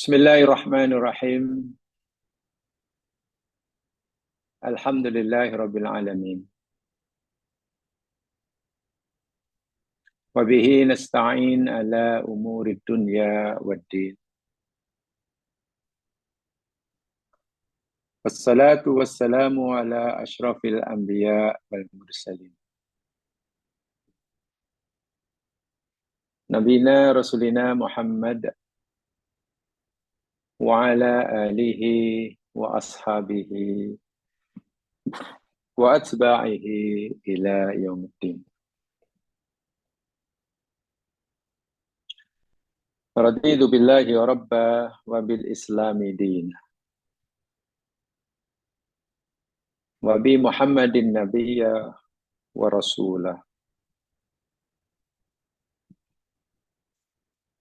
Bismillahirrahmanirrahim. Alhamdulillahirabbil alamin. Wa bihi nasta'in ala umurid dunya waddin. Wassalatu wassalamu ala asyrafil anbiya wal mursalin. Nabina Rasulina Muhammad wa ala alihi wa ashabihi wa atba'ihi ila yaumiddin. Raditu billahi rabba wa bil islami dina. Wa bi Muhammadin nabiyya wa rasulah.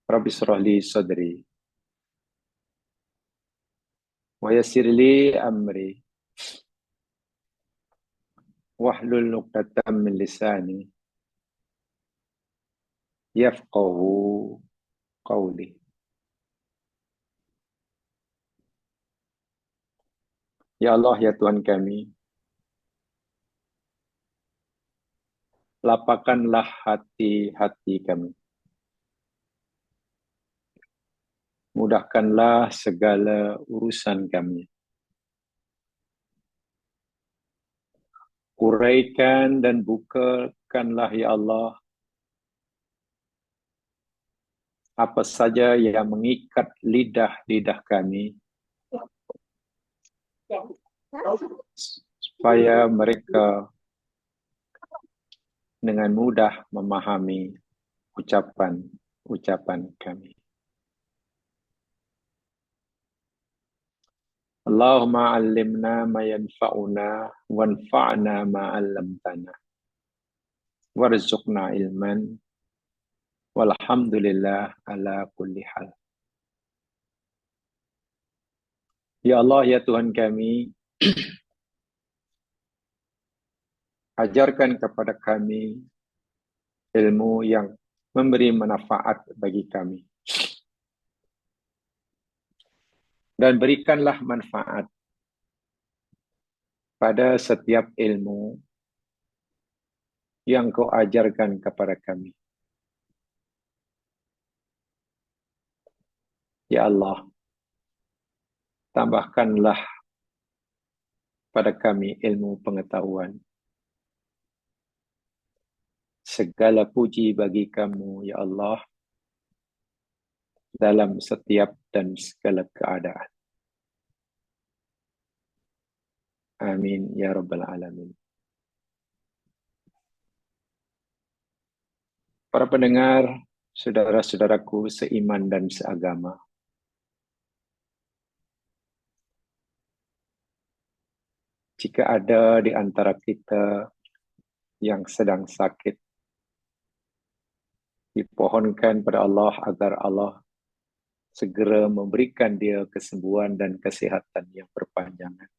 Rabbi shrah li sadri wa yassir li amri wahlul 'uqdatam min lisani yafqahu qawli. Ya Allah, ya Tuhan kami, lapangkanlah hati-hati kami. Mudahkanlah segala urusan kami. Uraikan dan bukakanlah ya Allah apa saja yang mengikat lidah-lidah kami, supaya mereka dengan mudah memahami ucapan-ucapan kami. Allahumma 'allimna ma yanfa'una wanfa'na ma 'allamtana warzuqna ilman walhamdulillah ala kulli hal. Ya Allah, ya Tuhan kami, ajarkan kepada kami ilmu yang memberi manfaat bagi kami. Dan berikanlah manfaat pada setiap ilmu yang Kau ajarkan kepada kami. Ya Allah, tambahkanlah pada kami ilmu pengetahuan. Segala puji bagi Kamu, ya Allah, dalam setiap dan segala keadaan. Amin ya rabbal alamin. Para pendengar, saudara-saudaraku seiman dan seagama, jika ada di antara kita yang sedang sakit, dipohonkan pada Allah agar Allah segera memberikan dia kesembuhan dan kesehatan yang berpanjangan.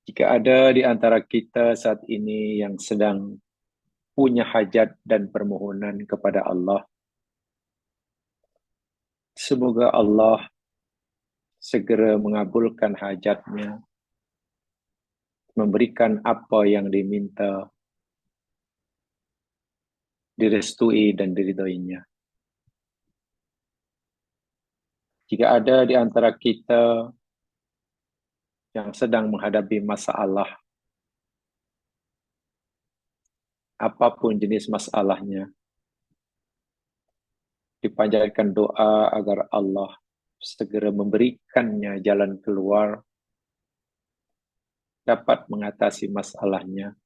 Jika ada di antara kita saat ini yang sedang punya hajat dan permohonan kepada Allah, semoga Allah segera mengabulkan hajatnya, memberikan apa yang diminta, direstui dan diridhoinya. Jika ada di antara kita yang sedang menghadapi masalah, apapun jenis masalahnya, dipanjatkan doa agar Allah segera memberikannya jalan keluar, dapat mengatasi masalahnya,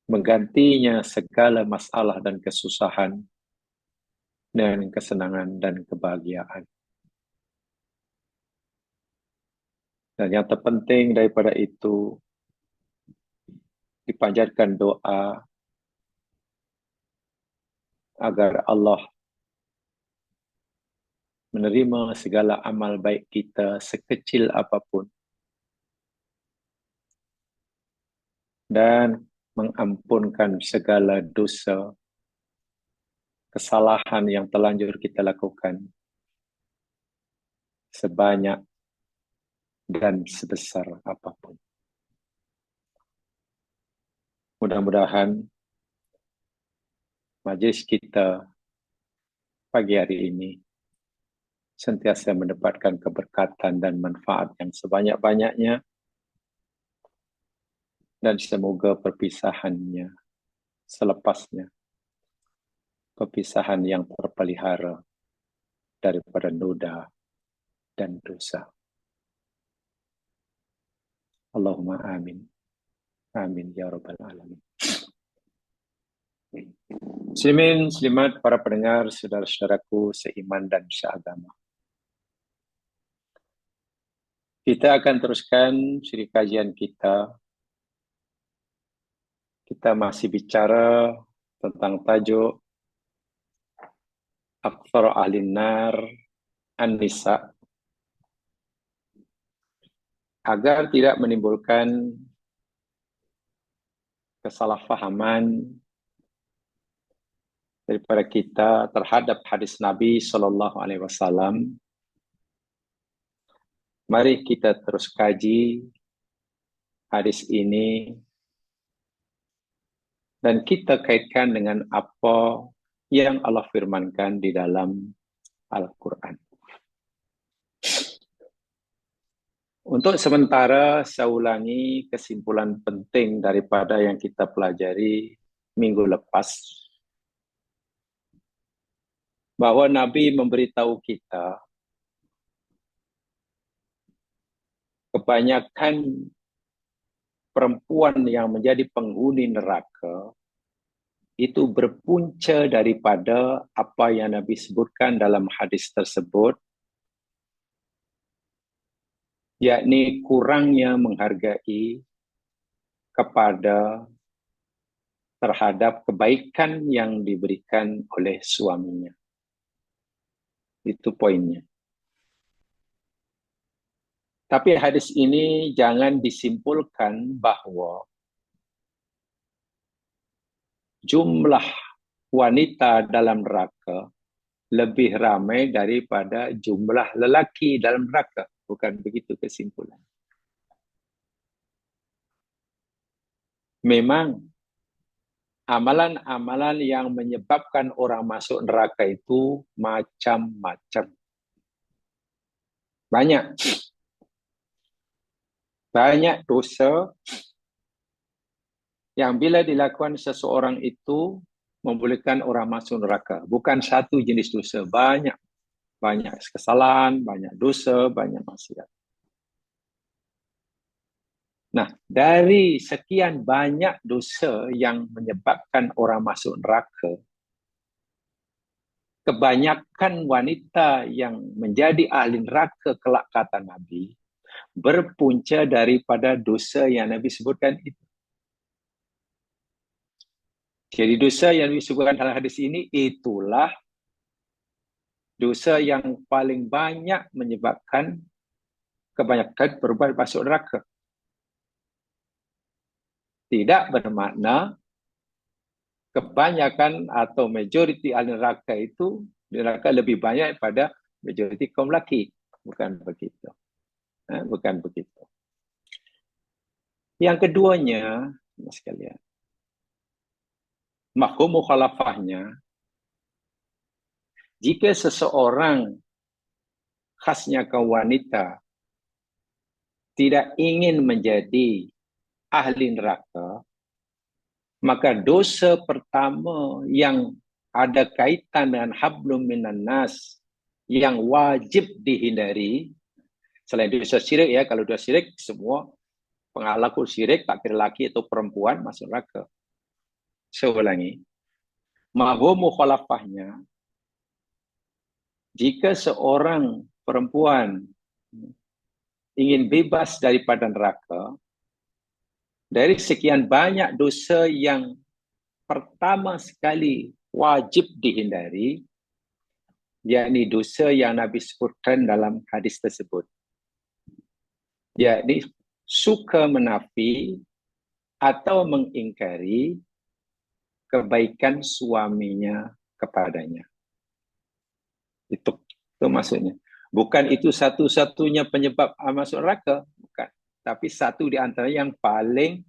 menggantinya segala masalah dan kesusahan dengan kesenangan dan kebahagiaan. Dan yang terpenting daripada itu, dipanjatkan doa agar Allah menerima segala amal baik kita sekecil apapun dan mengampunkan segala dosa kesalahan yang telanjur kita lakukan sebanyak dan sebesar apapun. Mudah-mudahan majelis kita pagi hari ini sentiasa mendapatkan keberkatan dan manfaat yang sebanyak-banyaknya, dan semoga perpisahannya selepasnya perpisahan yang terpelihara daripada noda dan dosa. Allahumma amin. Amin ya rabbal alamin. Muslimin, muslimat, para pendengar, saudara-saudaraku seiman dan seagama. Kita akan teruskan siri kajian kita. Kita masih bicara tentang tajuk Aktsar Ahlin Nar An-Nisa, agar tidak menimbulkan kesalahfahaman daripada kita terhadap hadis Nabi Sallallahu Alaihi Wasallam. Mari kita terus kaji hadis ini dan kita kaitkan dengan apa yang Allah firmankan di dalam Al-Quran. Untuk sementara, saya ulangi kesimpulan penting daripada yang kita pelajari minggu lepas, bahwa Nabi memberitahu kita kebanyakan perempuan yang menjadi penghuni neraka itu berpunca daripada apa yang Nabi sebutkan dalam hadis tersebut, yakni kurangnya menghargai kepada terhadap kebaikan yang diberikan oleh suaminya. Itu poinnya. Tapi hadis ini jangan disimpulkan bahwa jumlah wanita dalam neraka lebih ramai daripada jumlah lelaki dalam neraka. Bukan begitu kesimpulan. Memang amalan-amalan yang menyebabkan orang masuk neraka itu macam-macam. Banyak dosa yang bila dilakukan seseorang itu membolehkan orang masuk neraka. Bukan satu jenis dosa, banyak. Banyak kesalahan, banyak dosa, banyak maksiat. Nah, dari sekian banyak dosa yang menyebabkan orang masuk neraka, kebanyakan wanita yang menjadi ahli neraka kelak kata Nabi, berpunca daripada dosa yang Nabi sebutkan itu. Jadi dosa yang disebutkan dalam hadis ini itulah dosa yang paling banyak menyebabkan kebanyakan perempuan masuk neraka. Tidak bermakna kebanyakan atau majoriti ahli neraka itu neraka lebih banyak daripada majoriti kaum lelaki. Bukan begitu. Bukan begitu. Yang keduanya, sekalian, mafhum mukhalafahnya, jika seseorang khasnya kaum wanita tidak ingin menjadi ahli neraka, maka dosa pertama yang ada kaitan dengan hablum minan nas yang wajib dihindari, selain dosa syirik ya, kalau dosa syirik semua pelaku syirik tak kira laki atau perempuan masuk neraka. Saya ulangi, mafhum mukhalafahnya, jika seorang perempuan ingin bebas daripada neraka, dari sekian banyak dosa yang pertama sekali wajib dihindari, yakni dosa yang Nabi sebutkan dalam hadis tersebut, yakni suka menafi atau mengingkari kebaikan suaminya kepadanya. Itu maksudnya. Bukan itu satu-satunya penyebab masuk neraka, bukan. Tapi satu di antara yang paling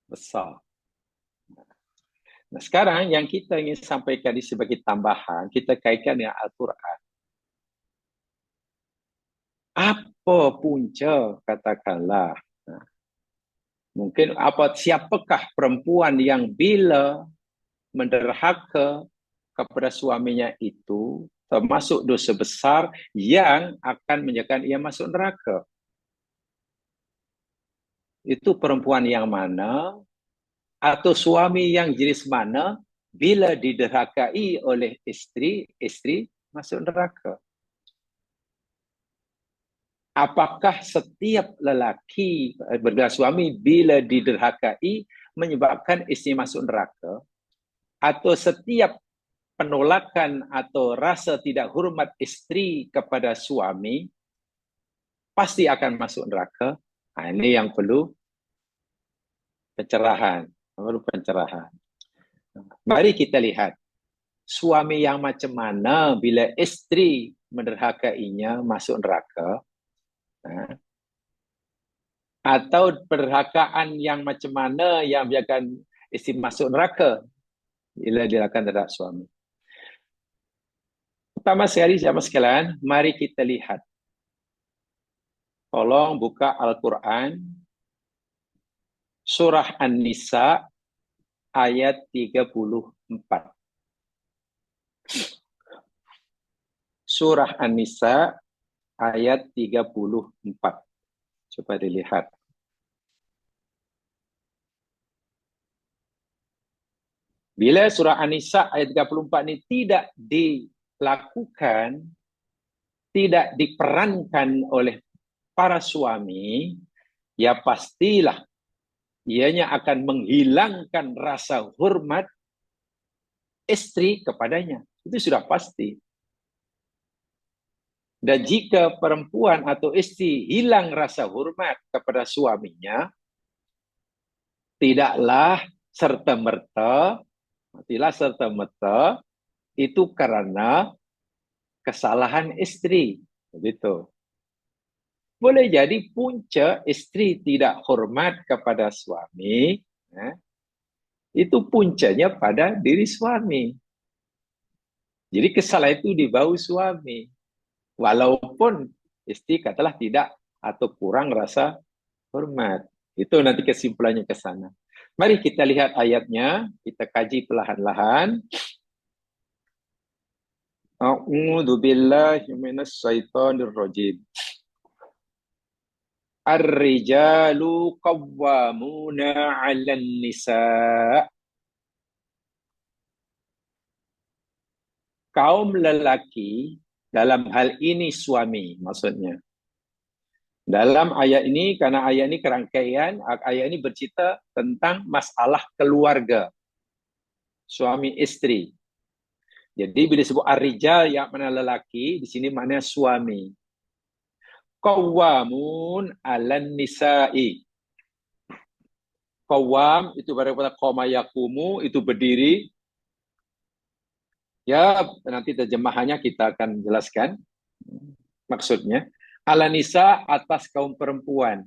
besar. Nah, sekarang yang kita ingin sampaikan di sebagai tambahan, kita kaitkan dengan Al-Quran. Apa punca, katakanlah, mungkin siapakah perempuan yang bila menderhaka kepada suaminya itu termasuk dosa besar yang akan menyebabkan ia masuk neraka? Itu perempuan yang mana atau suami yang jenis mana bila diderhakai oleh istri masuk neraka? Apakah setiap lelaki bergelar suami bila diderhakai menyebabkan istri masuk neraka? Atau setiap penolakan atau rasa tidak hormat istri kepada suami pasti akan masuk neraka? Nah, ini yang perlu pencerahan. Mari kita lihat suami yang macam mana bila istri menderhakainya masuk neraka, atau perhakaan yang macam mana yang biarkan istri masuk neraka bila dilakukan terhadap suami. Pertama sekali, jamaah sekalian, mari kita lihat. Tolong buka Al-Quran, Surah An-Nisa, ayat 34. Surah An-Nisa, ayat 34. Coba dilihat. Bila surah An-Nisa ayat 34 ini tidak dilakukan, tidak diperankan oleh para suami, ya pastilah ianya akan menghilangkan rasa hormat istri kepadanya. Itu sudah pasti. Dan jika perempuan atau istri hilang rasa hormat kepada suaminya, tidaklah serta-merta itu karena kesalahan istri. Begitu. Boleh jadi punca istri tidak hormat kepada suami, itu puncanya pada diri suami. Jadi kesalahan itu dibawa suami. Walaupun istri katalah tidak atau kurang rasa hormat. Itu nanti kesimpulannya ke sana. Mari kita lihat ayatnya, kita kaji perlahan-lahan. A'udzu billahi minas syaitonir rajim. Ar-rijalu qawwamuna 'alan nisa. Kaum lelaki, dalam hal ini suami maksudnya. Dalam ayat ini, karena ayat ini kerangkaian, ayat ini bercerita tentang masalah keluarga. Suami istri. Jadi bila disebut ar-rijal yang mana lelaki, di sini maknanya suami. Qawwamun 'alan nisa'i. Qawwam itu pada qama yaqumu, itu berdiri. Ya, nanti terjemahannya kita akan jelaskan maksudnya. 'Alan nisa, atas kaum perempuan.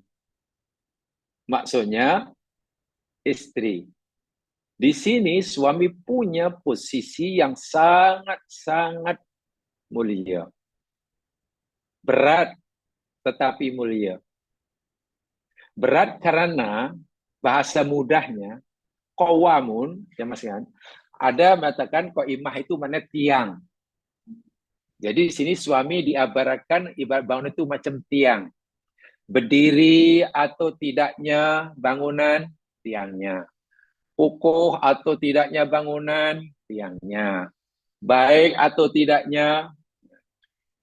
Maksudnya istri. Di sini suami punya posisi yang sangat-sangat mulia. Berat tetapi mulia. Berat karena bahasa mudahnya qawamun, ya Mas kan? Ada mengatakan qaimah itu mana tiang. Jadi di sini suami diibaratkan ibarat bangunan itu macam tiang. Berdiri atau tidaknya bangunan tiangnya. Kokoh atau tidaknya bangunan tiangnya. Baik atau tidaknya,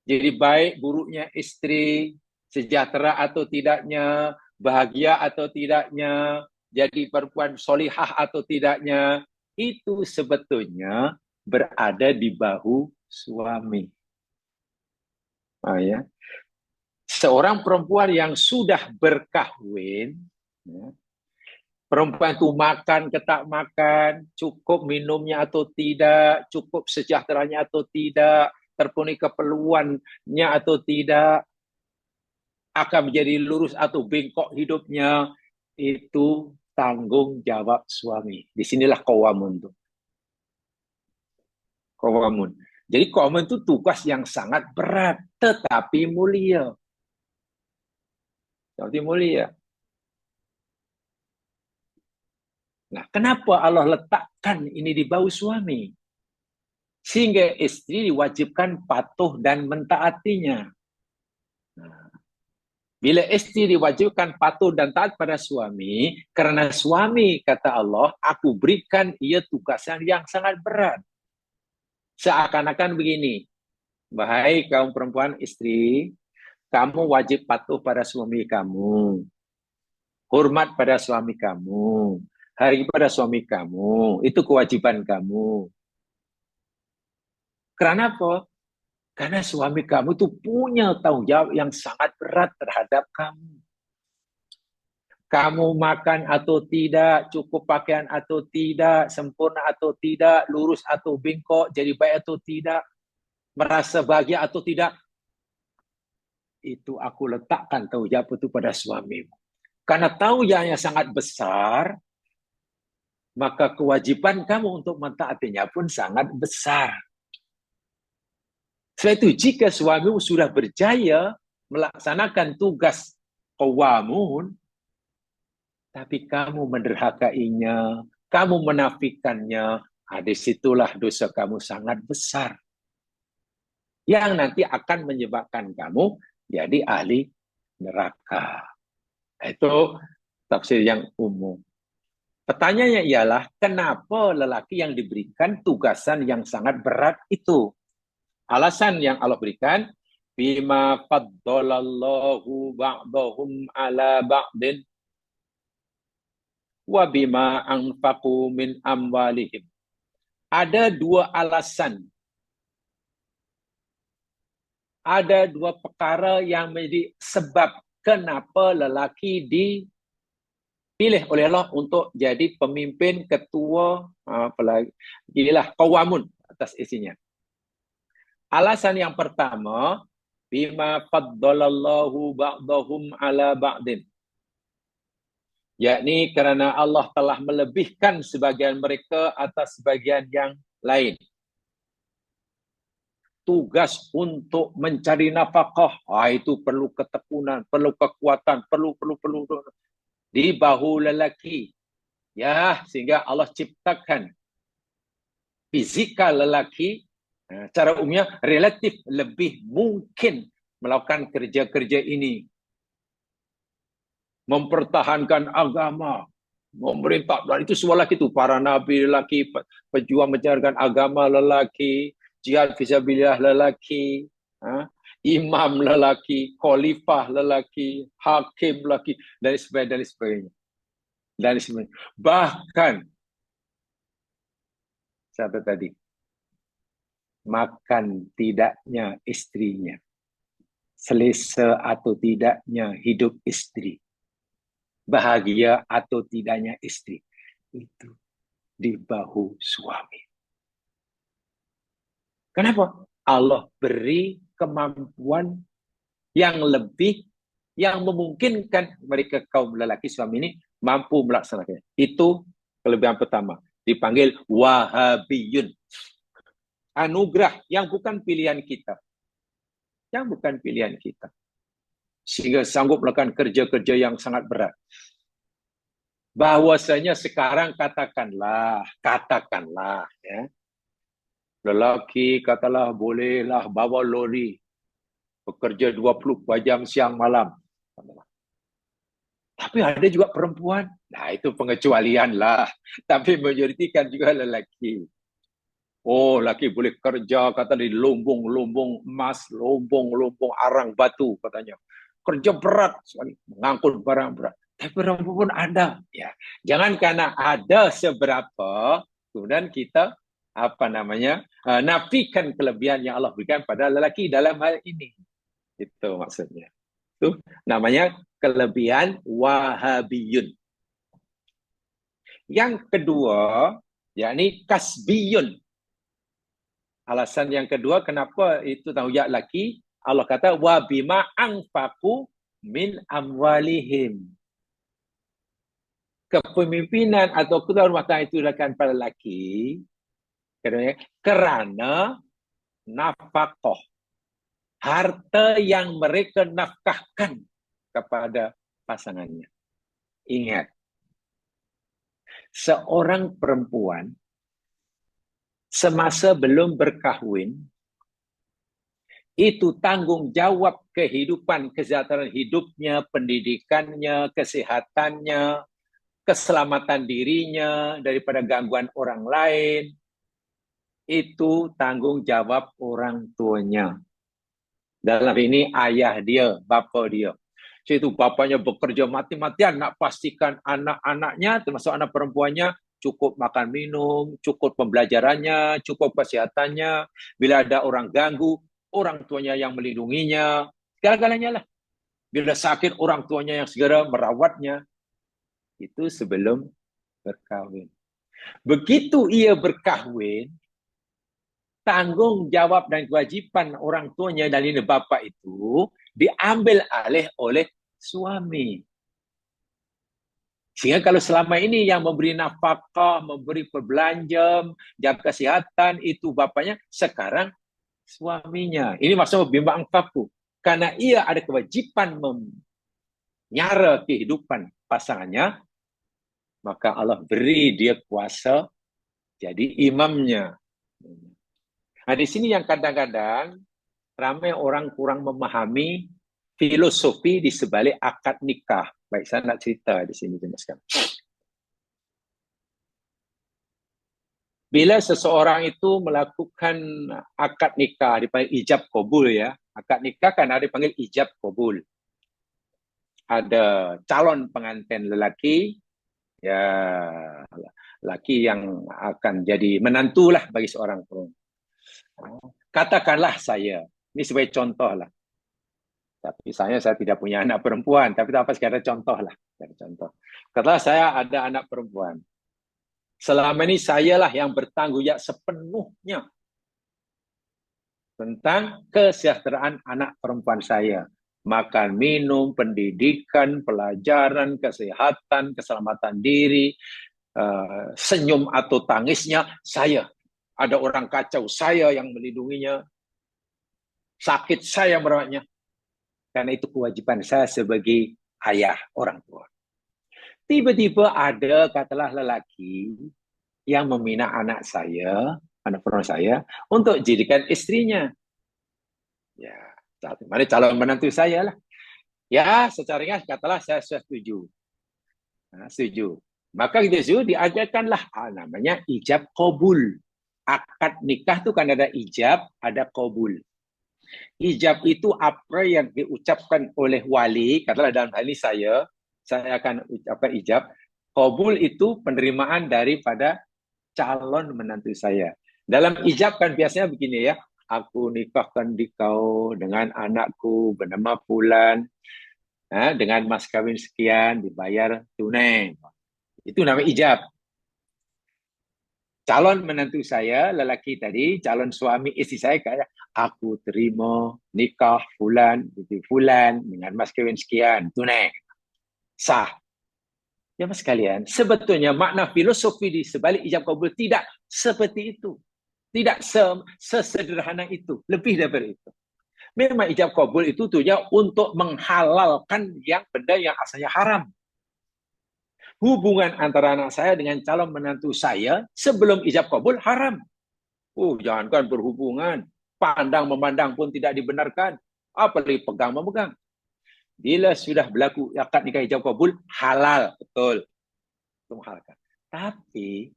jadi baik buruknya istri, sejahtera atau tidaknya, bahagia atau tidaknya, jadi perempuan solihah atau tidaknya, itu sebetulnya berada di bahu suami. Ya. Seorang perempuan yang sudah berkahwin, ya, Perempuan itu makan ke tak makan, cukup minumnya atau tidak, cukup sejahteranya atau tidak, terpenuhi keperluannya atau tidak, akan menjadi lurus atau bengkok hidupnya, itu tanggung jawab suami. Disinilah qawamun tuh. Qawamun. Jadi qawamun itu tugas yang sangat berat, tetapi mulia. Tetapi mulia. Nah, kenapa Allah letakkan ini di bahu suami? Sehingga istri diwajibkan patuh dan mentaatinya. Nah, bila istri diwajibkan patuh dan taat pada suami, karena suami, kata Allah, aku berikan ia tugasan yang sangat berat. Seakan-akan begini, wahai kaum perempuan istri, kamu wajib patuh pada suami kamu, hormat pada suami kamu, hari pada suami kamu, itu kewajiban kamu. Karena apa? Karena suami kamu itu punya tanggung jawab yang sangat berat terhadap kamu. Kamu makan atau tidak, cukup pakaian atau tidak, sempurna atau tidak, lurus atau bengkok, jadi baik atau tidak, merasa bahagia atau tidak, itu aku letakkan tanggung jawab itu pada suamimu. Karena tanggung jawabnya sangat besar, maka kewajiban kamu untuk mentaatinya pun sangat besar. Sebab itu jika suamimu sudah berjaya melaksanakan tugas qawamun, tapi kamu menderhakainya, kamu menafikannya, disitulah dosa kamu sangat besar. Yang nanti akan menyebabkan kamu jadi ahli neraka. Itu tafsir yang umum. Pertanyaannya ialah, kenapa lelaki yang diberikan tugasan yang sangat berat itu? Alasan yang Allah berikan, bima faddalallahu ba'dahum ala ba'din wa bima anfaqu min amwalihim. Ada dua alasan. Ada dua perkara yang menjadi sebab kenapa lelaki dipilih oleh Allah untuk jadi pemimpin, ketua, apalagi inilah qawamun atas isinya. Alasan yang pertama, bima faddalallahu ba'dahum ala ba'din. Yakni kerana Allah telah melebihkan sebagian mereka atas sebagian yang lain. Tugas untuk mencari nafkah, itu perlu ketekunan, perlu kekuatan, perlu. Di bahu lelaki. Ya, sehingga Allah ciptakan fizikal lelaki, secara umumnya relatif lebih mungkin melakukan kerja-kerja ini. Mempertahankan agama, memerintah, dan itu semua lelaki itu, para nabi lelaki, pejuang menjalankan agama lelaki, jihad fisabilillah lelaki, imam lelaki, khalifah lelaki, hakim lelaki, dan sebagainya. Bahkan siapa tadi? Makan tidaknya istrinya, selesa atau tidaknya hidup istri, bahagia atau tidaknya istri, itu di bahu suami. Kenapa? Allah beri kemampuan yang lebih, yang memungkinkan mereka kaum lelaki suami ini mampu melaksanakannya. Itu kelebihan pertama. Dipanggil Wahabiyun. Anugerah yang bukan pilihan kita. Yang bukan pilihan kita. Sehingga sanggup melakukan kerja-kerja yang sangat berat. Bahwasanya sekarang katakanlah, ya, lelaki katalah bolehlah bawa lori, bekerja 24 jam siang malam. Tapi ada juga perempuan, nah itu pengecualian lah. Tapi majoritikan juga lelaki. Oh, laki boleh kerja, kata di lumbung-lumbung emas, lumbung-lumbung arang batu, katanya. Kerja berat sekali, mengangkut barang berat. Tapi perempuan pun ada. Ya, jangan karena ada seberapa, kemudian kita nafikan kelebihan yang Allah berikan pada lelaki dalam hal ini. Itu maksudnya. Itu namanya kelebihan Wahabiyun. Yang kedua, yakni kasbiyun. Alasan yang kedua kenapa itu tanggungjawab laki, Allah kata wa bima anfaqu min amwalihim. Kepemimpinan atau ketua rumah tangga itu dilakukan pada laki kerana nafkah, harta yang mereka nafkahkan kepada pasangannya. Ingat, seorang perempuan semasa belum berkahwin itu tanggungjawab kehidupan, kesejahteraan hidupnya, pendidikannya, kesehatannya, keselamatan dirinya daripada gangguan orang lain. Itu tanggungjawab orang tuanya. Dalam ini ayah dia, bapa dia. Itu bapanya bekerja mati-matian nak pastikan anak-anaknya, termasuk anak perempuannya, cukup makan minum, cukup pembelajarannya, cukup kesehatannya. Bila ada orang ganggu, orang tuanya yang melindunginya. Segala-galanya lah. Bila sakit, orang tuanya yang segera merawatnya. Itu sebelum berkahwin. Begitu ia berkahwin, tanggungjawab dan kewajipan orang tuanya dan ini bapa itu diambil alih oleh suami. Sehingga kalau selama ini yang memberi nafkah, memberi perbelanja, jaga kesihatan itu bapaknya, sekarang suaminya. Ini maksudnya bima angkaku. Karena ia ada kewajipan menyara kehidupan pasangannya, maka Allah beri dia kuasa jadi imamnya. Nah, di sini yang kadang-kadang ramai orang kurang memahami filosofi di sebalik akad nikah. Baik, saya nak cerita di sini jelaskan. Bila seseorang itu melakukan akad nikah, dipanggil ijab kabul ya. Akad nikah kan ada dipanggil ijab kabul. Ada calon pengantin lelaki, ya lelaki yang akan jadi menantulah bagi seorang perempuan. Katakanlah saya, ini sebagai contoh lah. Tapi saya tidak punya anak perempuan, tapi apa sekadar contoh lah. Contoh. Katakanlah saya ada anak perempuan. Selama ini sayalah yang bertanggung jawab sepenuhnya tentang kesejahteraan anak perempuan saya. Makan, minum, pendidikan, pelajaran, kesehatan, keselamatan diri, senyum atau tangisnya, saya. Ada orang kacau, saya yang melindunginya. Sakit, saya merawatnya. Karena itu kewajiban saya sebagai ayah orang tua. Tiba-tiba ada, katalah lelaki, yang meminang anak saya, anak perempuan saya, untuk jadikan istrinya. Ya, mana calon menantu saya lah. Ya, secara ringan katalah saya setuju. Nah, setuju. Maka kita setuju diajarkanlah namanya ijab kabul. Akad nikah itu kan ada ijab, ada kabul. Ijab itu apa yang diucapkan oleh wali, katalah dalam hal ini saya akan ucapkan ijab. Kabul itu penerimaan daripada calon menantu saya. Dalam ijab kan biasanya begini ya, aku nikahkan kau dengan anakku bernama Fulan, dengan mas kawin sekian dibayar tunai. Itu namanya ijab. Calon menantu saya, lelaki tadi, calon suami istri saya kata, aku terima nikah Fulan dengan mas kawin sekian tunai. Sah. Ya mas sekalian, sebetulnya makna filosofi di sebalik ijab kabul tidak seperti itu. Tidak sesederhana itu. Lebih daripada itu. Memang ijab kabul itu tujuan untuk menghalalkan benda yang asalnya haram. Hubungan antara anak saya dengan calon menantu saya sebelum ijab kabul haram. Jangankan berhubungan. Pandang-memandang pun tidak dibenarkan. Apalagi pegang-memegang. Bila sudah berlaku akad nikah ijab kabul, halal. Betul. Itu menghalalkan. Tapi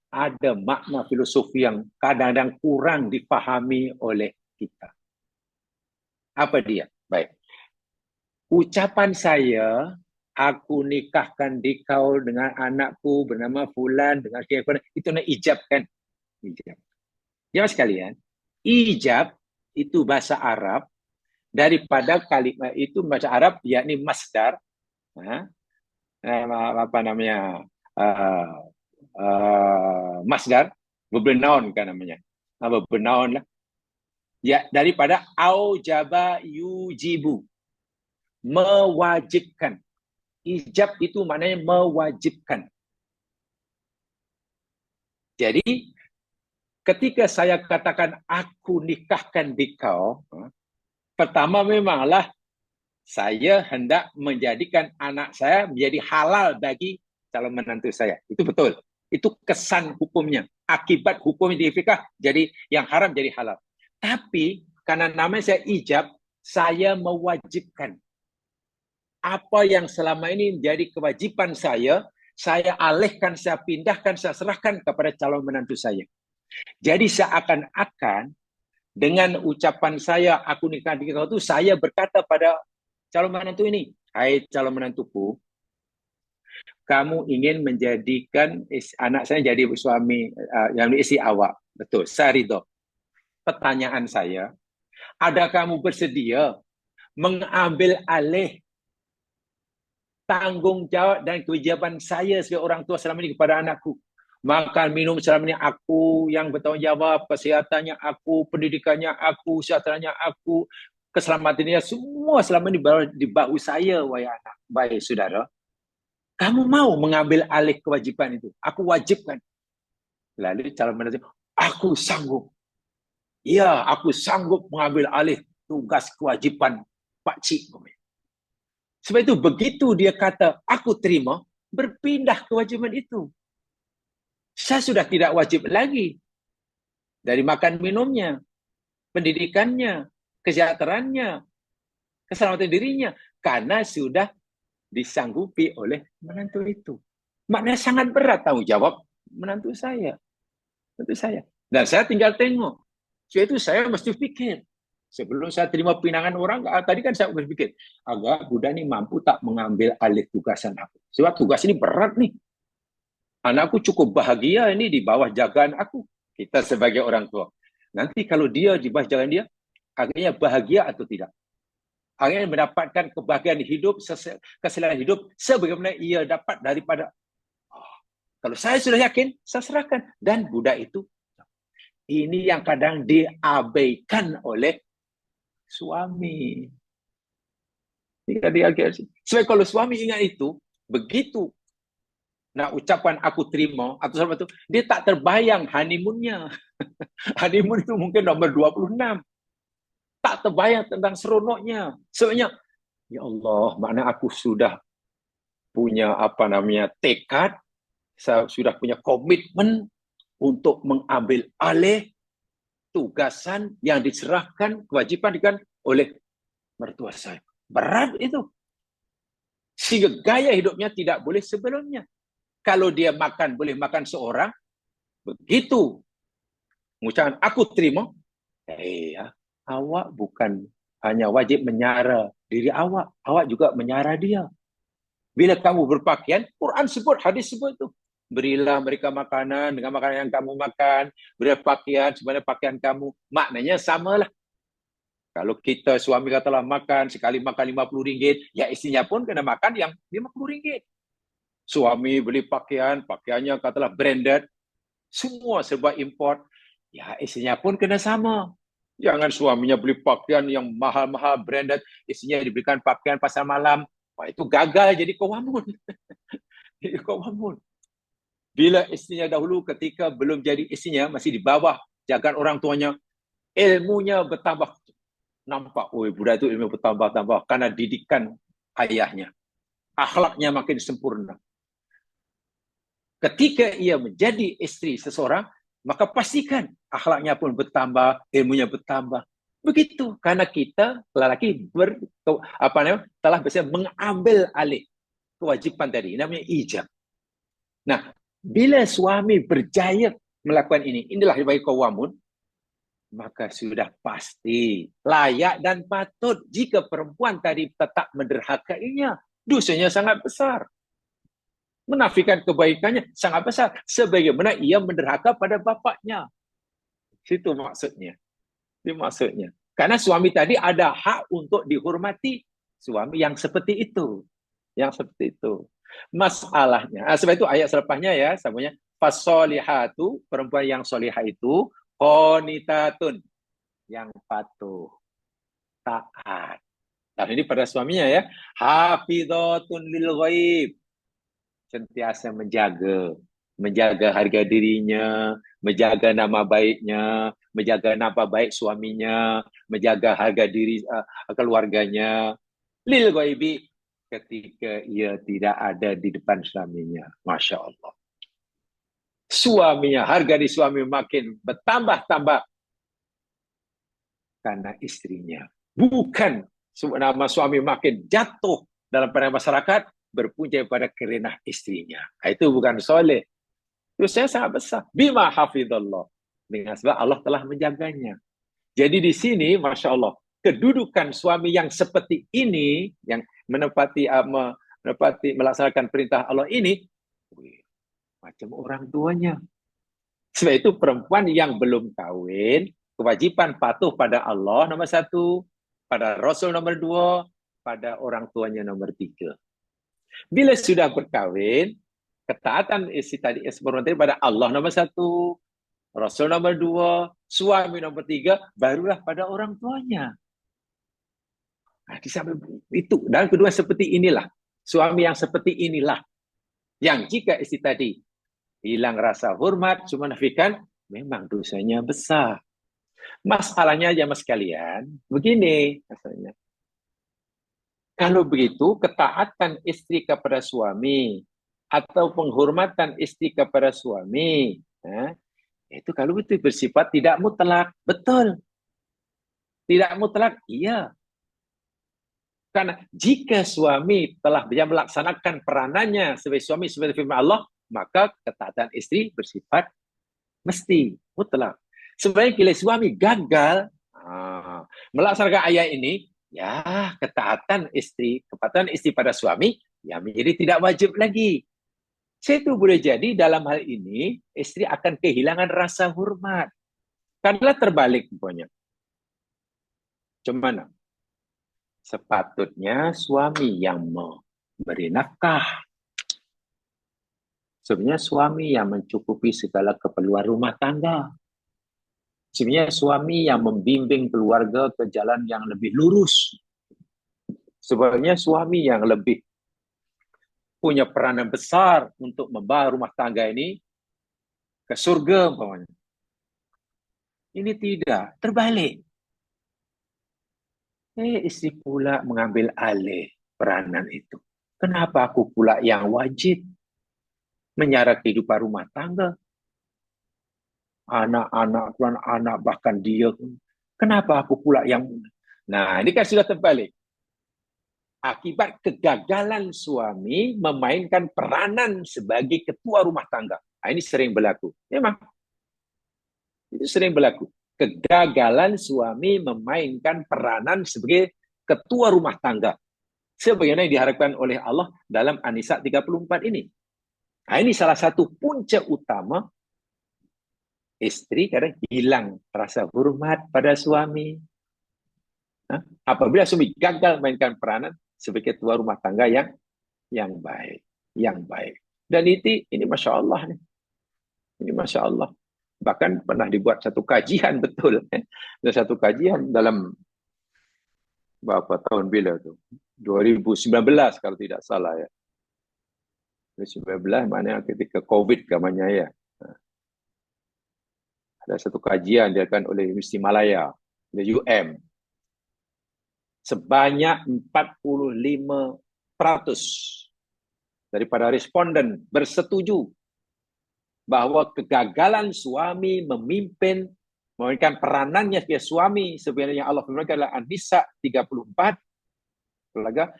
ada makna filosofi yang kadang-kadang kurang dipahami oleh kita. Apa dia? Baik. Ucapan saya, aku nikahkan kau dengan anakku bernama Fulan, dengan siapa, itu nak ijab kan? Ijab. Ya sekalian, ijab itu bahasa Arab, daripada kalimat itu bahasa Arab, yakni masdar, apa namanya, uh, masdar, berbenaun kan namanya. Berbenaun lah. Ya, daripada aujaba yujibu, mewajibkan. Ijab itu maknanya mewajibkan. Jadi ketika saya katakan aku nikahkan dikau, pertama memanglah saya hendak menjadikan anak saya menjadi halal bagi calon menantu saya. Itu betul. Itu kesan hukumnya. Akibat hukumnya di fikih, jadi yang haram jadi halal. Tapi karena namanya saya ijab, saya mewajibkan. Apa yang selama ini menjadi kewajiban saya alihkan, saya pindahkan, saya serahkan kepada calon menantu saya. Jadi seakan-akan dengan ucapan saya, aku nikah di kau itu, saya berkata pada calon menantu ini, hai calon menantuku, kamu ingin menjadikan anak saya jadi suami yang istri awak. Betul, saya ridho. Pertanyaan saya, ada kamu bersedia mengambil alih tanggung jawab dan kewajiban saya sebagai orang tua selama ini kepada anakku? Makan, minum selama ini aku yang bertanggung jawab, kesehatannya aku, pendidikannya aku, sejahteranya aku, keselamatannya semua selama ini di bahu saya, wahai anak. Baik, saudara. Kamu mau mengambil alih kewajiban itu? Aku wajibkan. Lalu calon menantu, aku sanggup. Ya, aku sanggup mengambil alih tugas kewajiban Pak Cik. Sebab itu begitu dia kata, aku terima, berpindah kewajiban itu. Saya sudah tidak wajib lagi. Dari makan minumnya, pendidikannya, kesejahteraannya, keselamatan dirinya. Karena sudah disanggupi oleh menantu itu. Maknanya sangat berat tanggung jawab menantu saya. Menantu saya. Dan saya tinggal tengok. Sebab itu saya mesti pikir. Sebelum saya terima pinangan orang, tadi kan saya berpikir, agak budak ini mampu tak mengambil alih tugasan aku. Sebab tugas ini berat nih. Anakku cukup bahagia ini di bawah jagaan aku. Kita sebagai orang tua. Nanti kalau dia di bawah jagaan dia, akhirnya bahagia atau tidak? Akhirnya mendapatkan kebahagiaan hidup, kesenangan hidup, sebagaimana ia dapat daripada. Kalau saya sudah yakin, saya serahkan. Dan budak itu, ini yang kadang diabaikan oleh suami. Sebab kalau suami ingat itu, begitu nah ucapan aku terima atau sama itu, dia tak terbayang honeymoonnya. Honeymoon itu mungkin nomor 26. Tak terbayang tentang seronoknya. Sebenarnya, ya Allah, makna aku sudah punya tekad, saya sudah punya komitmen untuk mengambil alih tugasan yang diserahkan, kewajiban dengan oleh mertua saya. Berat itu. Sehingga gaya hidupnya tidak boleh sebelumnya. Kalau dia makan, boleh makan seorang, begitu mengucapkan aku terima, awak bukan hanya wajib menyara diri awak juga menyara dia. Bila kamu berpakaian, Quran sebut, hadis sebut itu. Berilah mereka makanan dengan makanan yang kamu makan, berilah pakaian sebenarnya pakaian kamu. Maknanya samalah. Kalau kita suami katalah makan, sekali makan RM50, ya istrinya pun kena makan yang RM50. Suami beli pakaiannya katalah branded, semua serba import, ya istrinya pun kena sama. Jangan suaminya beli pakaian yang mahal-mahal branded, istrinya diberikan pakaian pasar malam. Wah, itu gagal jadi qawamun. Jadi qawamun. Bila istrinya dahulu ketika belum jadi istrinya, masih di bawah jagaan orang tuanya, ilmunya bertambah. Nampak, budak itu ilmu bertambah-tambah karena didikan ayahnya. Akhlaknya makin sempurna. Ketika ia menjadi istri seseorang, maka pastikan akhlaknya pun bertambah, ilmunya bertambah. Begitu, karena kita lelaki telah bisa mengambil alih kewajiban tadi, namanya ijab. Nah, bila suami berjaya melakukan ini, inilah bagi qawamun, maka sudah pasti layak dan patut jika perempuan tadi tetap menderhakainya. Dosanya sangat besar. Menafikan kebaikannya sangat besar. Sebagaimana ia menderhaka pada bapaknya. Itu maksudnya. Itu maksudnya. Karena suami tadi ada hak untuk dihormati. Suami yang seperti itu. Yang seperti itu. Masalahnya, sebab itu ayat selepasnya ya, samanya fasolihatu, perempuan yang solihah itu qonitatun, yang patuh, taat. Dan ini pada suaminya ya, hafidhatun lil ghaib, sentiasa menjaga harga dirinya, menjaga nama baiknya, menjaga nama baik suaminya, menjaga harga diri keluarganya. Lil ghaibi, ketika ia tidak ada di depan suaminya. Masya Allah. Suaminya, harga di suami makin bertambah-tambah karena istrinya. Bukan nama suami makin jatuh dalam pandangan masyarakat berpunca pada kerenah istrinya. Itu bukan soleh. Itu saya sangat besar. Bima hafidhallah. Dengan sebab Allah telah menjaganya. Jadi di sini, Masya Allah, kedudukan suami yang seperti ini, yang menepati melaksanakan perintah Allah ini, macam orang tuanya. Sebab itu perempuan yang belum kawin, kewajiban patuh pada Allah nomor 1, pada Rasul nomor 2, pada orang tuanya nomor 3. Bila sudah berkawin, ketaatan istri tadi pada Allah nomor 1, Rasul nomor 2, suami nomor 3, barulah pada orang tuanya. Nah, itu. Dan kedua seperti inilah. Suami yang seperti inilah. Yang jika istri tadi hilang rasa hormat, cuma nafikan, memang dosanya besar. Masalahnya aja mas kalian, begini masalahnya. Kalau begitu, ketaatan istri kepada suami atau penghormatan istri kepada suami, itu kalau itu bersifat tidak mutlak. Betul. Tidak mutlak, iya. Karena jika suami telah melaksanakan peranannya sebagai suami sebagai firman Allah, maka ketaatan istri bersifat mesti, mutlak. Sebenarnya bila suami gagal melaksanakan ayat ini, ya ketaatan istri pada suami ya menjadi tidak wajib lagi. Itu boleh jadi dalam hal ini istri akan kehilangan rasa hormat. Karena terbalik pokoknya. Cuman sepatutnya suami yang memberi nafkah. Sebenarnya suami yang mencukupi segala keperluan rumah tangga. Sebenarnya suami yang membimbing keluarga ke jalan yang lebih lurus. Sebenarnya suami yang lebih punya peranan besar untuk membawa rumah tangga ini ke surga umpamanya. Ini tidak, terbalik. Istri pula mengambil alih peranan itu. Kenapa aku pula yang wajib menyarat kehidupan rumah tangga? Anak-anak, bahkan dia. Kenapa aku pula yang... Nah, ini kan sudah terbalik. Akibat kegagalan suami memainkan peranan sebagai ketua rumah tangga. Nah, ini sering berlaku. Memang. Itu sering berlaku. Kegagalan suami memainkan peranan sebagai ketua rumah tangga. Sebagaimana yang diharapkan oleh Allah dalam An-Nisa 34 ini. Nah, ini salah satu punca utama istri kadang hilang rasa hormat pada suami. Apabila suami gagal mainkan peranan sebagai ketua rumah tangga yang baik. Dan ini Masya Allah nih. Ini Masya Allah. Bahkan pernah dibuat satu kajian betul. Ada satu kajian dalam berapa tahun bila tu? 2019 kalau tidak salah ya. 2019 maknanya ketika COVID namanya ya. Ada satu kajian diadakan oleh Universiti Malaya, oleh UM. Sebanyak 45% daripada responden bersetuju bahwa kegagalan suami memimpin, memainkan peranannya sebagai suami, sebenarnya Allah firmankan adalah An-Nisa 34,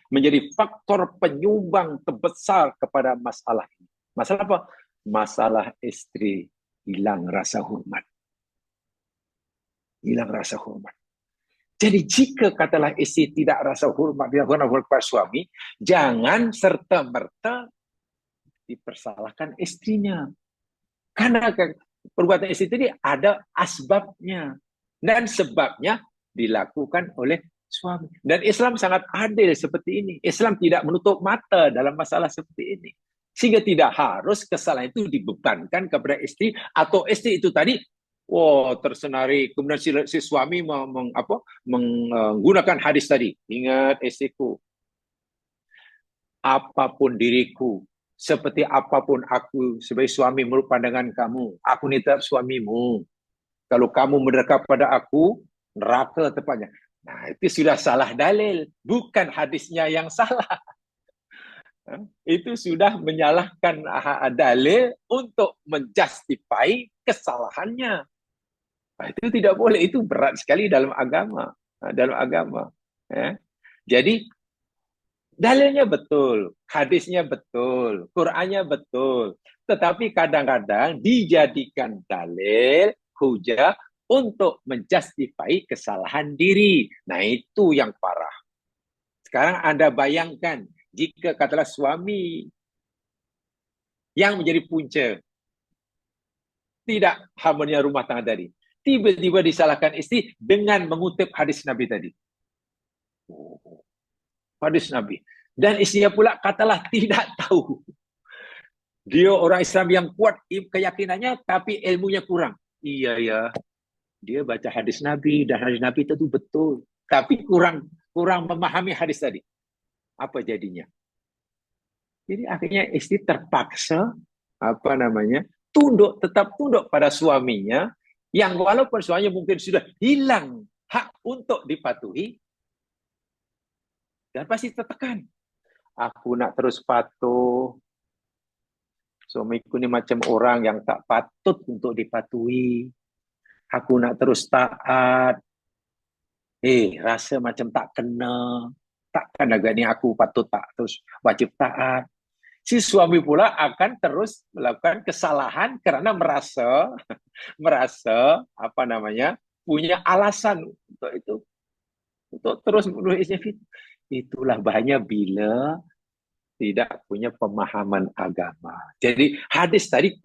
menjadi faktor penyumbang terbesar kepada masalah ini. Masalah apa? Masalah istri hilang rasa hormat. Hilang rasa hormat. Jadi jika katalah istri tidak rasa hormat, kepada suami, jangan serta-merta dipersalahkan istrinya. Karena perbuatan istri tadi ada asbabnya. Dan sebabnya dilakukan oleh suami. Dan Islam sangat adil seperti ini. Islam tidak menutup mata dalam masalah seperti ini. Sehingga tidak harus kesalahan itu dibebankan kepada istri, atau istri itu tadi, tersenari, kemudian si suami menggunakan hadis tadi. Ingat istriku, apapun diriku, seperti apapun aku sebagai suami menurut pandangan kamu, aku ni tetap suamimu. Kalau kamu mendekat pada aku, neraka tepatnya. Nah, itu sudah salah dalil. Bukan hadisnya yang salah. Itu sudah menyalahkan dalil untuk menjustify kesalahannya. Nah, itu tidak boleh. Itu berat sekali dalam agama. Dalam agama. Jadi, dalilnya betul. Hadisnya betul. Qurannya betul. Tetapi kadang-kadang dijadikan dalil, hujah, untuk menjustify kesalahan diri. Nah, itu yang parah. Sekarang Anda bayangkan, jika katalah suami yang menjadi punca, tidak harmonia rumah tangga tadi, tiba-tiba disalahkan istri dengan mengutip hadis Nabi tadi. Hadis Nabi. Dan istrinya pula katalah tidak tahu. Dia orang Islam yang kuat keyakinannya, tapi ilmunya kurang. Iya ya, dia baca hadis Nabi, dan hadis Nabi itu betul, tapi kurang memahami hadis tadi. Apa jadinya? Jadi akhirnya istri terpaksa tetap tunduk pada suaminya, yang walaupun suaminya mungkin sudah hilang hak untuk dipatuhi, dan pasti tertekan. Aku nak terus patuh. Suamiku ni macam orang yang tak patut untuk dipatuhi. Aku nak terus taat. Rasa macam tak kena. Takkan agak ni aku patut tak terus wajib taat. Si suami pula akan terus melakukan kesalahan kerana merasa punya alasan untuk itu. Untuk terus menuduh istri. Itulah bahaya bila tidak punya pemahaman agama. Jadi hadis tadi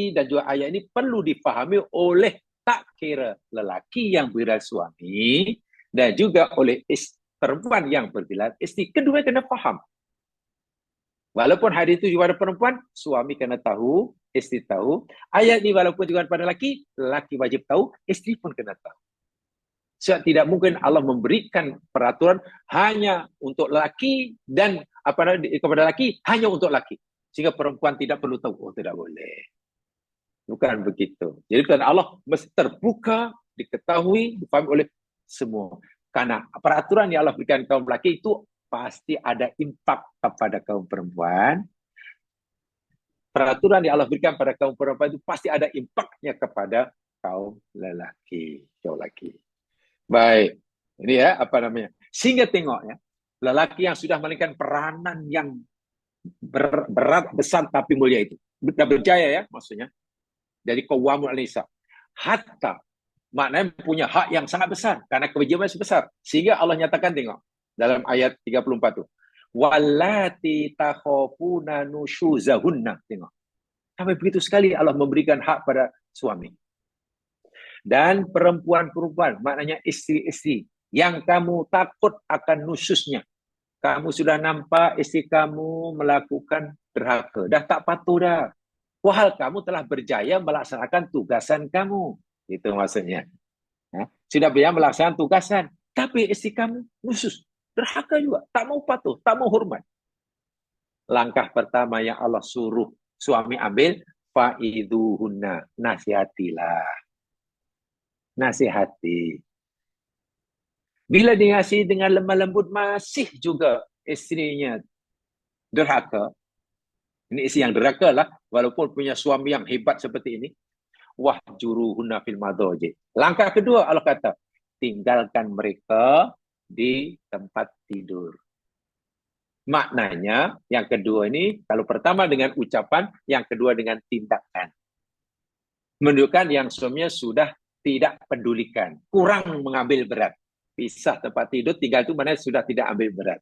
dan juga ayat ini perlu difahami oleh tak kira lelaki yang berbilang suami dan juga oleh perempuan yang berbilang istri. Kedua kena faham. Walaupun hadis itu juga pada perempuan, suami kena tahu, istri tahu. Ayat ini walaupun juga pada lelaki, lelaki wajib tahu, istri pun kena tahu. Sebab tidak mungkin Allah memberikan peraturan hanya untuk lelaki dan kepada lelaki hanya untuk lelaki. Sehingga perempuan tidak perlu tahu. Tidak boleh. Bukan begitu. Jadi Allah mesti terbuka, diketahui, difahami oleh semua. Karena peraturan yang Allah berikan kaum lelaki itu pasti ada impak kepada kaum perempuan. Peraturan yang Allah berikan pada kaum perempuan itu pasti ada impaknya kepada kaum lelaki. Baik, ini ya sehingga tengok ya, lelaki yang sudah memainkan peranan yang berat, besar tapi mulia itu, berjaya ya maksudnya, dari qawwamun 'alan nisa, hatta maknanya punya hak yang sangat besar karena kewajiban sebesar, sehingga Allah nyatakan tengok dalam ayat 34 tu, wallati takhafuna nusyuzahunna, tengok sampai begitu sekali Allah memberikan hak pada suami. Dan perempuan-perempuan, maknanya istri-istri yang kamu takut akan nusyusnya. Kamu sudah nampak istri kamu melakukan derhaka. Dah tak patuh dah. Wahal kamu telah berjaya melaksanakan tugasan kamu. Itu maksudnya. Sudah berjaya melaksanakan tugasan. Tapi istri kamu nusyus. Derhaka juga. Tak mau patuh. Tak mau hormat. Langkah pertama yang Allah suruh suami ambil, fa'iduhunna, nasihatilah. Nasihati. Bila dia ngasih dengan lemah lembut, masih juga istrinya derhaka. Ini istri yang derhaka lah, walaupun punya suami yang hebat seperti ini. Wahjuruhunna fil madaji. Langkah kedua Allah kata, tinggalkan mereka di tempat tidur. Maknanya yang kedua ini, kalau pertama dengan ucapan, yang kedua dengan tindakan. Menunjukkan yang suaminya sudah tidak pedulikan, kurang mengambil berat. Pisah tempat tidur, tinggal itu mana sudah tidak ambil berat.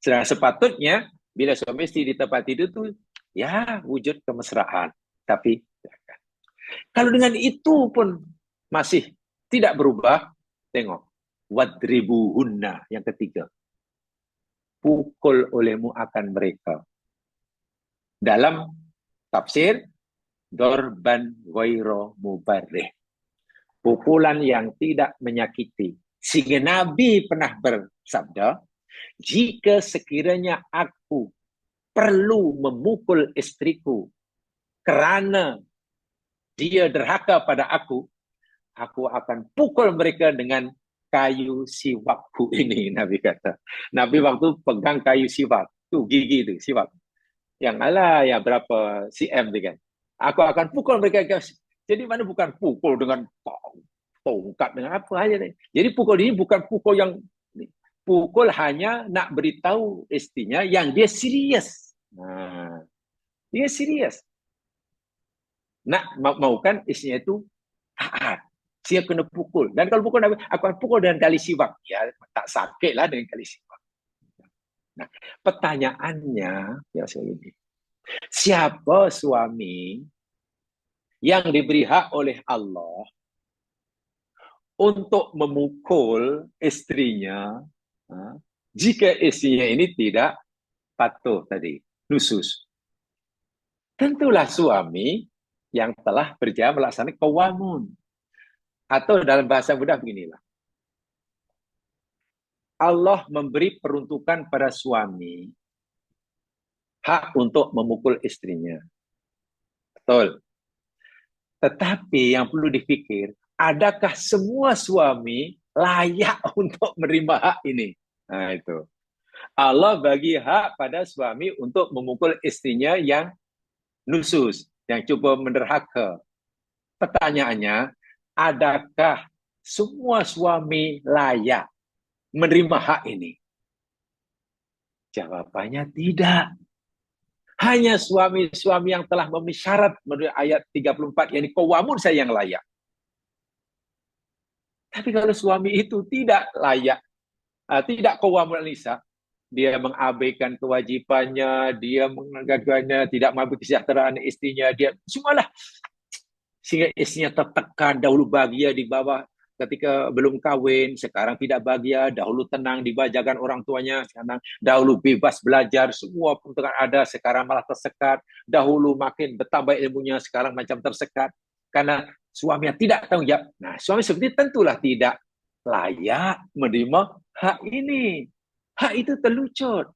Sedang sepatutnya, bila suami istri di tempat tidur itu, ya wujud kemesraan. Tapi, kalau dengan itu pun masih tidak berubah, tengok. wadribuhunna. Yang ketiga, pukul olehmu akan mereka. Dalam tafsir, dorban ghaira mubarrih. Pukulan yang tidak menyakiti. Sehingga Nabi pernah bersabda, jika sekiranya aku perlu memukul istriku kerana dia derhaka pada aku akan pukul mereka dengan kayu siwakku ini, Nabi kata. Nabi waktu pegang kayu siwak, tu gigi tu, siwak. Yang alah, ya berapa cm tu kan. Aku akan pukul mereka. Jadi mana bukan pukul dengan tongkat dengan apa aja. Jadi pukul ini bukan pukul yang pukul, hanya nak beritahu istrinya yang dia serius. Nah, dia serius. Nak maukan istrinya itu taat. Dia kena pukul. Dan kalau pukul, aku akan pukul dengan kali siwak. Ya, tak sakitlah dengan kali siwak. Nah, pertanyaannya ya ini. Siapa suami yang diberi hak oleh Allah untuk memukul istrinya jika istrinya ini tidak patuh tadi, nusus? Tentulah suami yang telah berjaya melaksanakan qawamun. Atau dalam bahasa mudah beginilah. Allah memberi peruntukan pada suami hak untuk memukul istrinya. Betul. Tetapi yang perlu dipikir, adakah semua suami layak untuk menerima hak ini? Nah, itu. Allah bagi hak pada suami untuk memukul istrinya yang nusus, yang cuba menderhaka. Pertanyaannya, adakah semua suami layak menerima hak ini? Jawabannya tidak. Hanya suami-suami yang telah memenuhi syarat menurut ayat 34, yakni qawamun saya yang layak. Tapi kalau suami itu tidak layak, tidak qawamun nisa, dia mengabaikan kewajibannya, dia mengagalkannya, tidak mampu kesejahteraan istrinya, dia semualah. Sehingga istrinya tertekan, dahulu bahagia di bawah ketika belum kahwin, sekarang tidak bahagia, dahulu tenang dibajakan orang tuanya, sekarang dahulu bebas belajar, semua peruntukan ada, sekarang malah tersekat, dahulu makin bertambah ilmunya, sekarang macam tersekat, karena suaminya tidak tanggung jawab. Nah, suami seperti tentulah tidak layak menerima hak ini. Hak itu terlucut.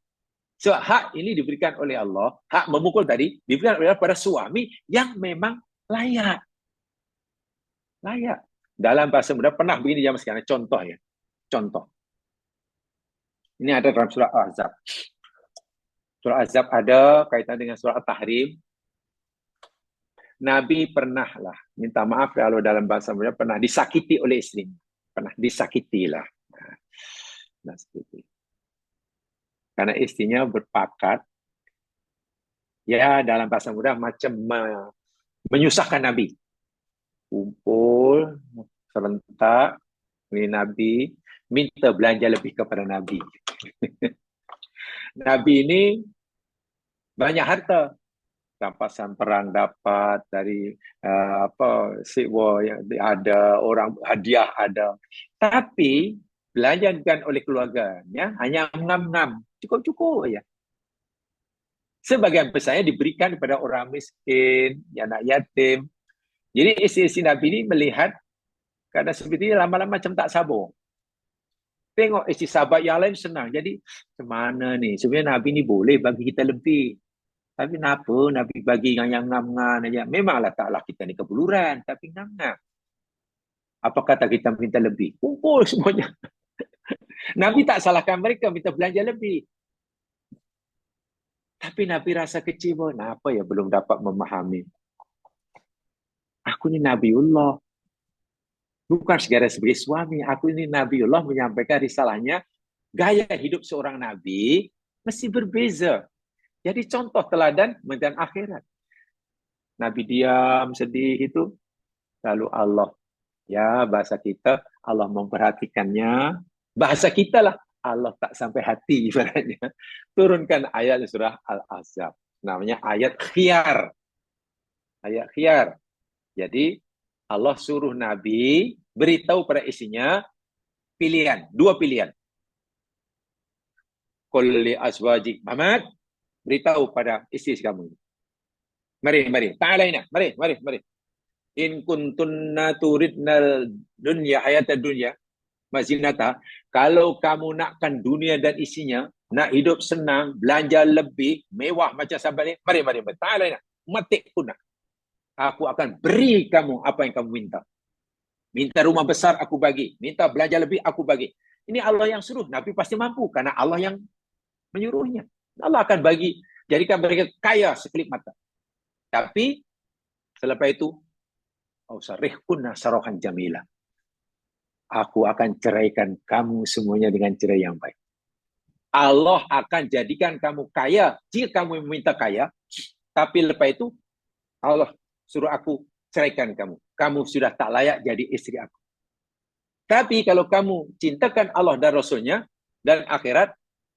Sebab hak ini diberikan oleh Allah, hak memukul tadi, diberikan oleh Allah pada suami yang memang layak. Layak. Dalam bahasa mudah pernah begini zaman sekarang. Contoh ya. Contoh. Ini ada dalam surah Al-Ahzab. Surah Al-Ahzab ada kaitan dengan surah At-Tahrim. Nabi pernahlah minta maaf kalau dalam bahasa mudah pernah disakiti oleh istrinya. Pernah disakitilah. Nah, seperti. Karena istrinya berpakat, ya dalam bahasa mudah macam menyusahkan Nabi. Kumpul serentak, ini Nabi minta belanja lebih kepada Nabi. Nabi ini banyak harta, rampasan perang dapat dari sikwa yang ada, orang hadiah ada, tapi belanjakan oleh keluarganya hanya ngam-ngam, cukup-cukup ya. Sebagian besarnya diberikan kepada orang miskin, anak yatim. Jadi istri-istri Nabi ini melihat karena seperti ini lama-lama macam tak sabar. Tengok istri sahabat yang lain senang. Jadi, kemana ni? Sebenarnya Nabi ni boleh bagi kita lebih. Tapi kenapa Nabi bagi yang ngam-ngam aja? Memanglah taklah kita ni kebuluran, tapi ngam-ngam. Apa kata kita minta lebih? Kumpul semuanya. Nabi tak salahkan mereka minta belanja lebih. Tapi Nabi rasa kecewa. Kenapa ya belum dapat memahami? Aku ni Nabiullah. Bukan segera sebagai suami. Aku ini Nabiullah menyampaikan risalahnya. Gaya hidup seorang Nabi mesti berbeza. Jadi contoh teladan dan akhirat. Nabi diam, sedih itu. Lalu Allah, ya bahasa kita, Allah memperhatikannya. Bahasa kita lah, Allah tak sampai hati ibaratnya. Turunkan ayat surah Al-Ahzab. Namanya ayat khiyar. Ayat khiyar. Jadi Allah suruh Nabi beritahu pada isinya, pilihan, dua pilihan. Qul li azwajik, Muhammad, beritahu pada isteri kamu. Mari. Ta'alaina, mari. In kuntunna turidnal dunya hayatad dunya mazinata. Kalau kamu nakkan dunia dan isinya, nak hidup senang, belanja lebih, mewah macam sahabat ni, mari. Ta'alaina, matik punah. Aku akan beri kamu apa yang kamu minta. Minta rumah besar, aku bagi. Minta belanja lebih, aku bagi. Ini Allah yang suruh. Nabi pasti mampu karena Allah yang menyuruhnya. Allah akan bagi, jadikan mereka kaya sekelip mata. Tapi selepas itu, ausarihkunna sarahan jamila. Aku akan ceraikan kamu semuanya dengan cerai yang baik. Allah akan jadikan kamu kaya jika kamu meminta kaya. Tapi lepas itu, Allah suruh aku ceraikan kamu. Kamu sudah tak layak jadi istri aku. Tapi kalau kamu cintakan Allah dan Rasulnya dan akhirat,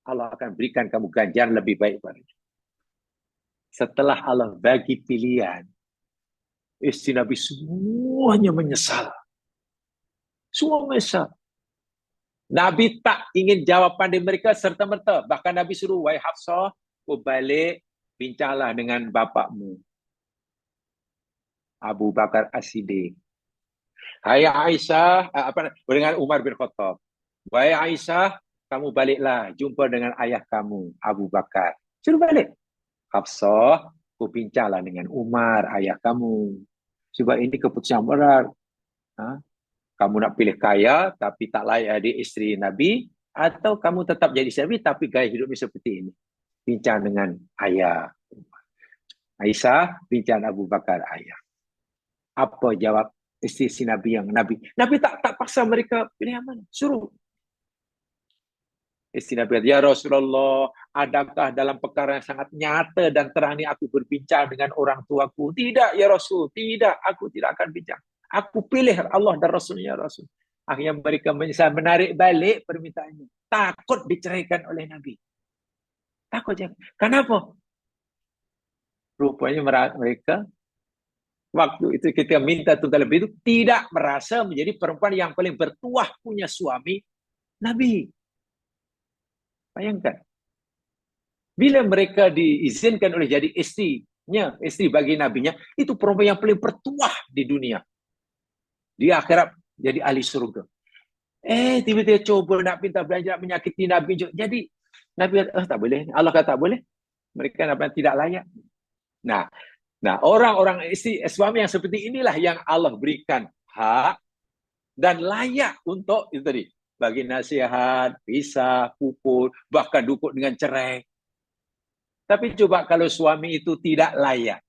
Allah akan berikan kamu ganjaran lebih baik padanya. Setelah Allah bagi pilihan, istri Nabi semuanya menyesal. Semua menyesal. Nabi tak ingin jawapan dari mereka serta-merta. Bahkan Nabi suruh, wahai Hafsah, kau balik, bincanglah dengan bapakmu, Abu Bakar As-Siddiq. Hai Aisyah, dengan Umar bin Khattab. Wahai Aisyah, kamu baliklah, jumpa dengan ayah kamu, Abu Bakar. Suruh balik. Hafsah, kau bincanglah dengan Umar, ayah kamu. Sebab ini keputusan berat. Kamu nak pilih kaya, tapi tak layak jadi isteri Nabi, atau kamu tetap jadi isteri Nabi, tapi gaya hidupnya seperti ini. Bincang dengan ayah. Aisyah, bincang Abu Bakar, ayah. Apa jawab isteri Nabi yang Nabi? Nabi tak paksa mereka pilih yang mana. Suruh. Isteri Nabi, ya Rasulullah, adakah dalam perkara yang sangat nyata dan terang ini aku berbincang dengan orang tuaku? Tidak, ya Rasul. Tidak, aku tidak akan bincang. Aku pilih Allah dan Rasulnya, Rasul. Akhirnya mereka menyesal, menarik balik permintaannya. Takut diceraikan oleh Nabi. Takut jangan. Kenapa? Rupanya mereka waktu itu kita minta tunggal lebih itu tidak merasa menjadi perempuan yang paling bertuah punya suami Nabi. Bayangkan. Bila mereka diizinkan oleh jadi istrinya, istri bagi nabinya, itu perempuan yang paling bertuah di dunia. Di akhirat jadi ahli surga. Tiba-tiba coba nak pinta belanja, nak menyakiti Nabi. Jadi Nabi kata, tak boleh. Allah kata tak boleh. Mereka tidak layak. Nah, orang-orang istri suami yang seperti inilah yang Allah berikan hak dan layak untuk itu tadi, bagi nasihat, pisah, pukul, bahkan dukung dengan cerai. Tapi coba kalau suami itu tidak layak,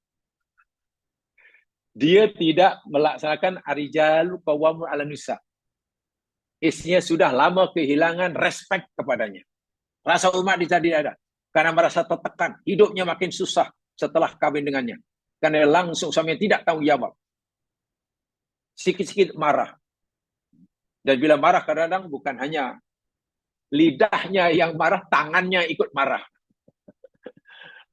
dia tidak melaksanakan ar-rijalu qawwamun 'alan nisa. Istrinya sudah lama kehilangan respect kepadanya. Rasa hormat dia tidak ada. Karena merasa tertekan, hidupnya makin susah setelah kawin dengannya. Karena langsung suaminya tidak tanggung jawab. Sikit-sikit marah. Dan bila marah kadang-kadang bukan hanya lidahnya yang marah, tangannya ikut marah.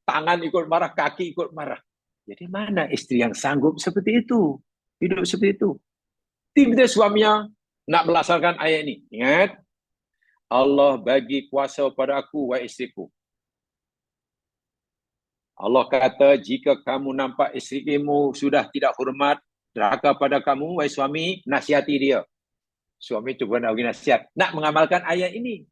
Tangan ikut marah, kaki ikut marah. Jadi mana istri yang sanggup seperti itu? Hidup seperti itu. Tiba-tiba suaminya nak melaksanakan ayat ini. Ingat, Allah bagi kuasa pada aku, wahai istriku. Allah kata, jika kamu nampak istrimu sudah tidak hormat, derhaka pada kamu, wahai suami, nasihati dia. Suami cuba nak bagi nasihat. Nak mengamalkan ayat ini.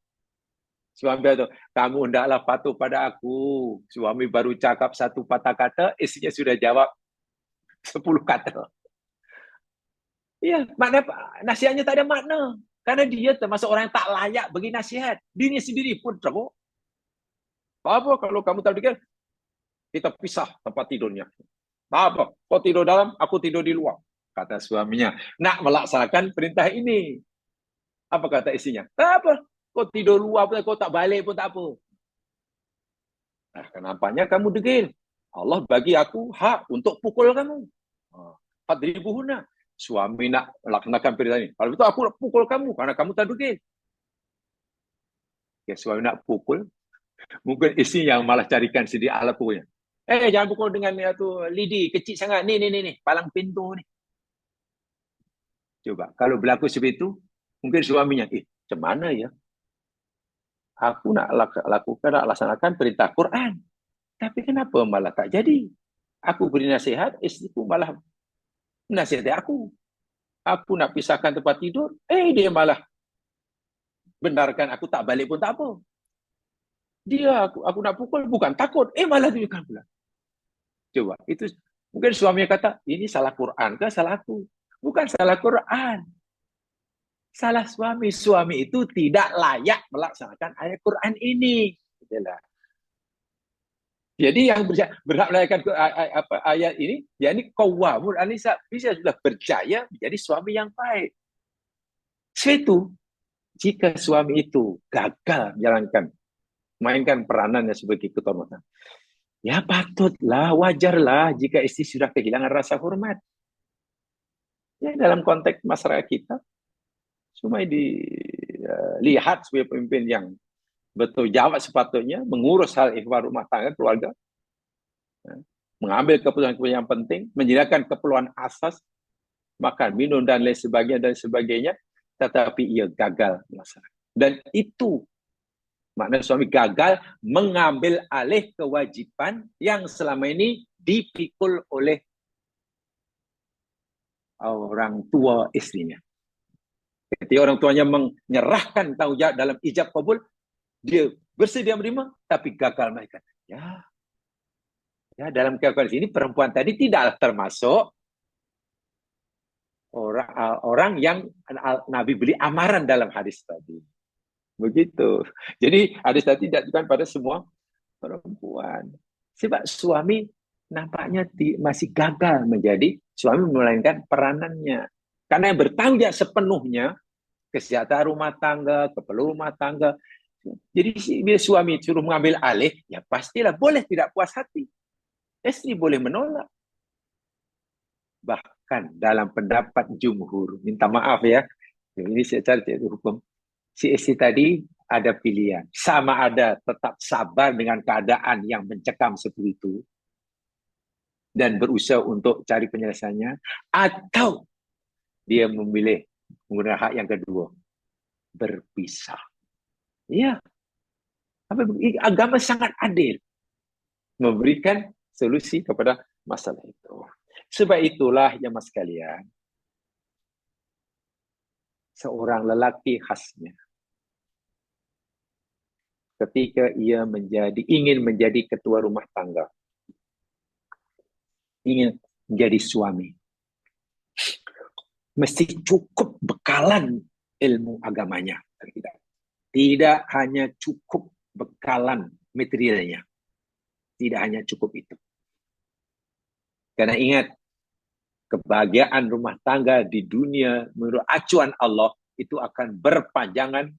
Suami kata, kamu hendaklah patuh pada aku. Suami baru cakap satu patah kata, istrinya sudah jawab 10 kata. Ya, makna nasihatnya tak ada makna. Karena dia termasuk orang yang tak layak bagi nasihat. Dirinya sendiri pun teruk. Apa kalau kamu tak fikir, kita pisah tempat tidurnya. Apa? Kau tidur dalam, aku tidur di luar. Kata suaminya, nak melaksanakan perintah ini. Apa kata istrinya? Tak apa. Kau tidur luar pun, kau tak balik pun tak apa. Nah, kenampaknya kamu degil. Allah bagi aku hak untuk pukul kamu. Fadribuhunna. Suami nak melaksanakan perintah ini. Kalau itu aku nak pukul kamu karena kamu tak degil. Ya, suami nak pukul. Mungkin isteri yang malah carikan sedia alat pukulnya. Jangan pukul dengan lidi kecil sangat. Ni, palang pintu ni. Coba, kalau berlaku seperti itu, mungkin suaminya, Macam mana ya? Aku nak lakukan, nak laksanakan perintah Quran. Tapi kenapa malah tak jadi? Aku beri nasihat, istriku malah menasihati aku. Aku nak pisahkan tempat tidur, dia malah benarkan aku tak balik pun tak apa. Dia aku nak pukul, bukan takut, malah tunjukkan pula. Coba, itu mungkin suami kata, ini salah Quran ke salah aku? Bukan salah Quran. Salah suami. Suami itu tidak layak melaksanakan ayat Quran ini. Itulah. Jadi yang berhak melakukan ayat ini, yakni qawwamul 'ala nisa, bisa sudah berjaya menjadi suami yang baik. Itu jika suami itu gagal menjalankan, mainkan peranannya sebagai ketua rumah tangga, ya patutlah, wajarlah jika istri sudah kehilangan rasa hormat. Ya dalam konteks masyarakat kita, semua dilihat sebagai pemimpin yang betul jawab sepatutnya mengurus hal ikhwan rumah tangga keluarga, mengambil keputusan-keputusan yang penting, menyediakan keperluan asas, makan, minum dan lain sebagainya, tetapi ia gagal melaksanakan. Dan itu maknanya suami gagal mengambil alih kewajiban yang selama ini dipikul oleh orang tua istrinya. Ketika orang tuanya menyerahkan tanggung jawab dalam ijab kabul, dia bersedia menerima, tapi gagal mereka. Ya, dalam kalkulasi ini perempuan tadi tidak termasuk orang yang Nabi beri amaran dalam hadis tadi. Begitu. Jadi hadis tadi tidak bukan pada semua perempuan. Sebab suami nampaknya masih gagal menjadi suami melainkan peranannya. Karena yang bertanggung jawab sepenuhnya kesejahteraan rumah tangga, keperluan rumah tangga. Jadi bila suami suruh mengambil alih, ya pastilah boleh tidak puas hati. Istri boleh menolak. Bahkan dalam pendapat jumhur, minta maaf ya, ini secara hukum, si istri tadi ada pilihan. Sama ada tetap sabar dengan keadaan yang mencekam seperti itu, dan berusaha untuk cari penyelesaiannya, atau dia memilih menggunakan hak yang kedua, berpisah. Iya, agama sangat adil memberikan solusi kepada masalah itu. Sebab itulah ya mas sekalian, seorang lelaki khasnya ketika ia ingin menjadi ketua rumah tangga, ingin menjadi suami, mesti cukup bekalan ilmu agamanya. Tidak hanya cukup bekalan materialnya. Tidak hanya cukup itu. Karena ingat, kebahagiaan rumah tangga di dunia menurut acuan Allah itu akan berpanjangan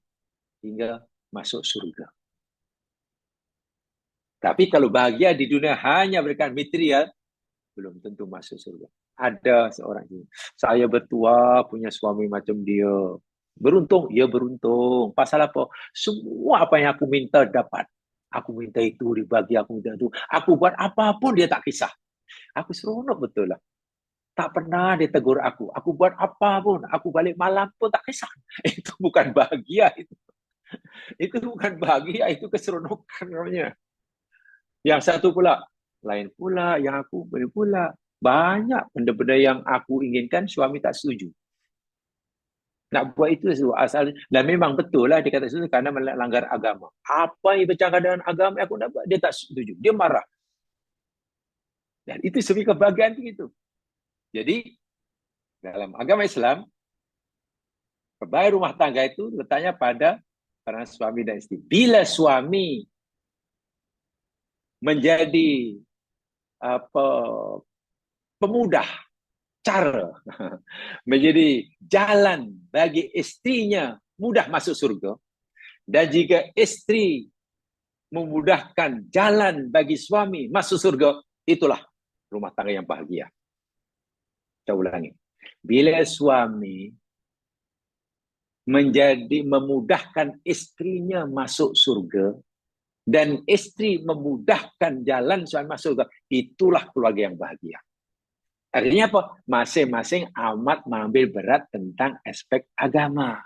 hingga masuk surga. Tapi kalau bahagia di dunia hanya berikan material, belum tentu masuk surga. Ada seorang ini, saya bertua punya suami macam dia. Beruntung, ya beruntung. Pasal apa? Semua apa yang aku minta dapat. Aku minta itu dibagi, aku minta itu. Aku buat apapun dia tak kisah. Aku seronok betul lah. Tak pernah dia tegur aku. Aku buat apa pun. Aku balik malam pun tak kisah. Itu bukan bahagia. Itu bukan bahagia. Itu keseronokan namanya. Yang satu pula. Lain pula. Yang aku beri pula. Banyak benda-benda yang aku inginkan suami tak setuju. Nak buat itu asal. Dan memang betul lah dia kata setuju kerana melanggar agama. Apa yang bercanggah dengan agama yang aku nak buat. Dia tak setuju. Dia marah. Dan itu sebagai kebahagiaan itu. Jadi, dalam agama Islam, kebahagiaan rumah tangga itu letaknya pada peran suami dan istri. Bila suami menjadi pemudah cara, menjadi jalan bagi istrinya mudah masuk surga, dan jika istri memudahkan jalan bagi suami masuk surga, itulah rumah tangga yang bahagia. Saya ulangi. Bila suami memudahkan istrinya masuk surga dan istri memudahkan jalan suami masuk surga, itulah keluarga yang bahagia. Artinya apa? Masing-masing amat mengambil berat tentang aspek agama.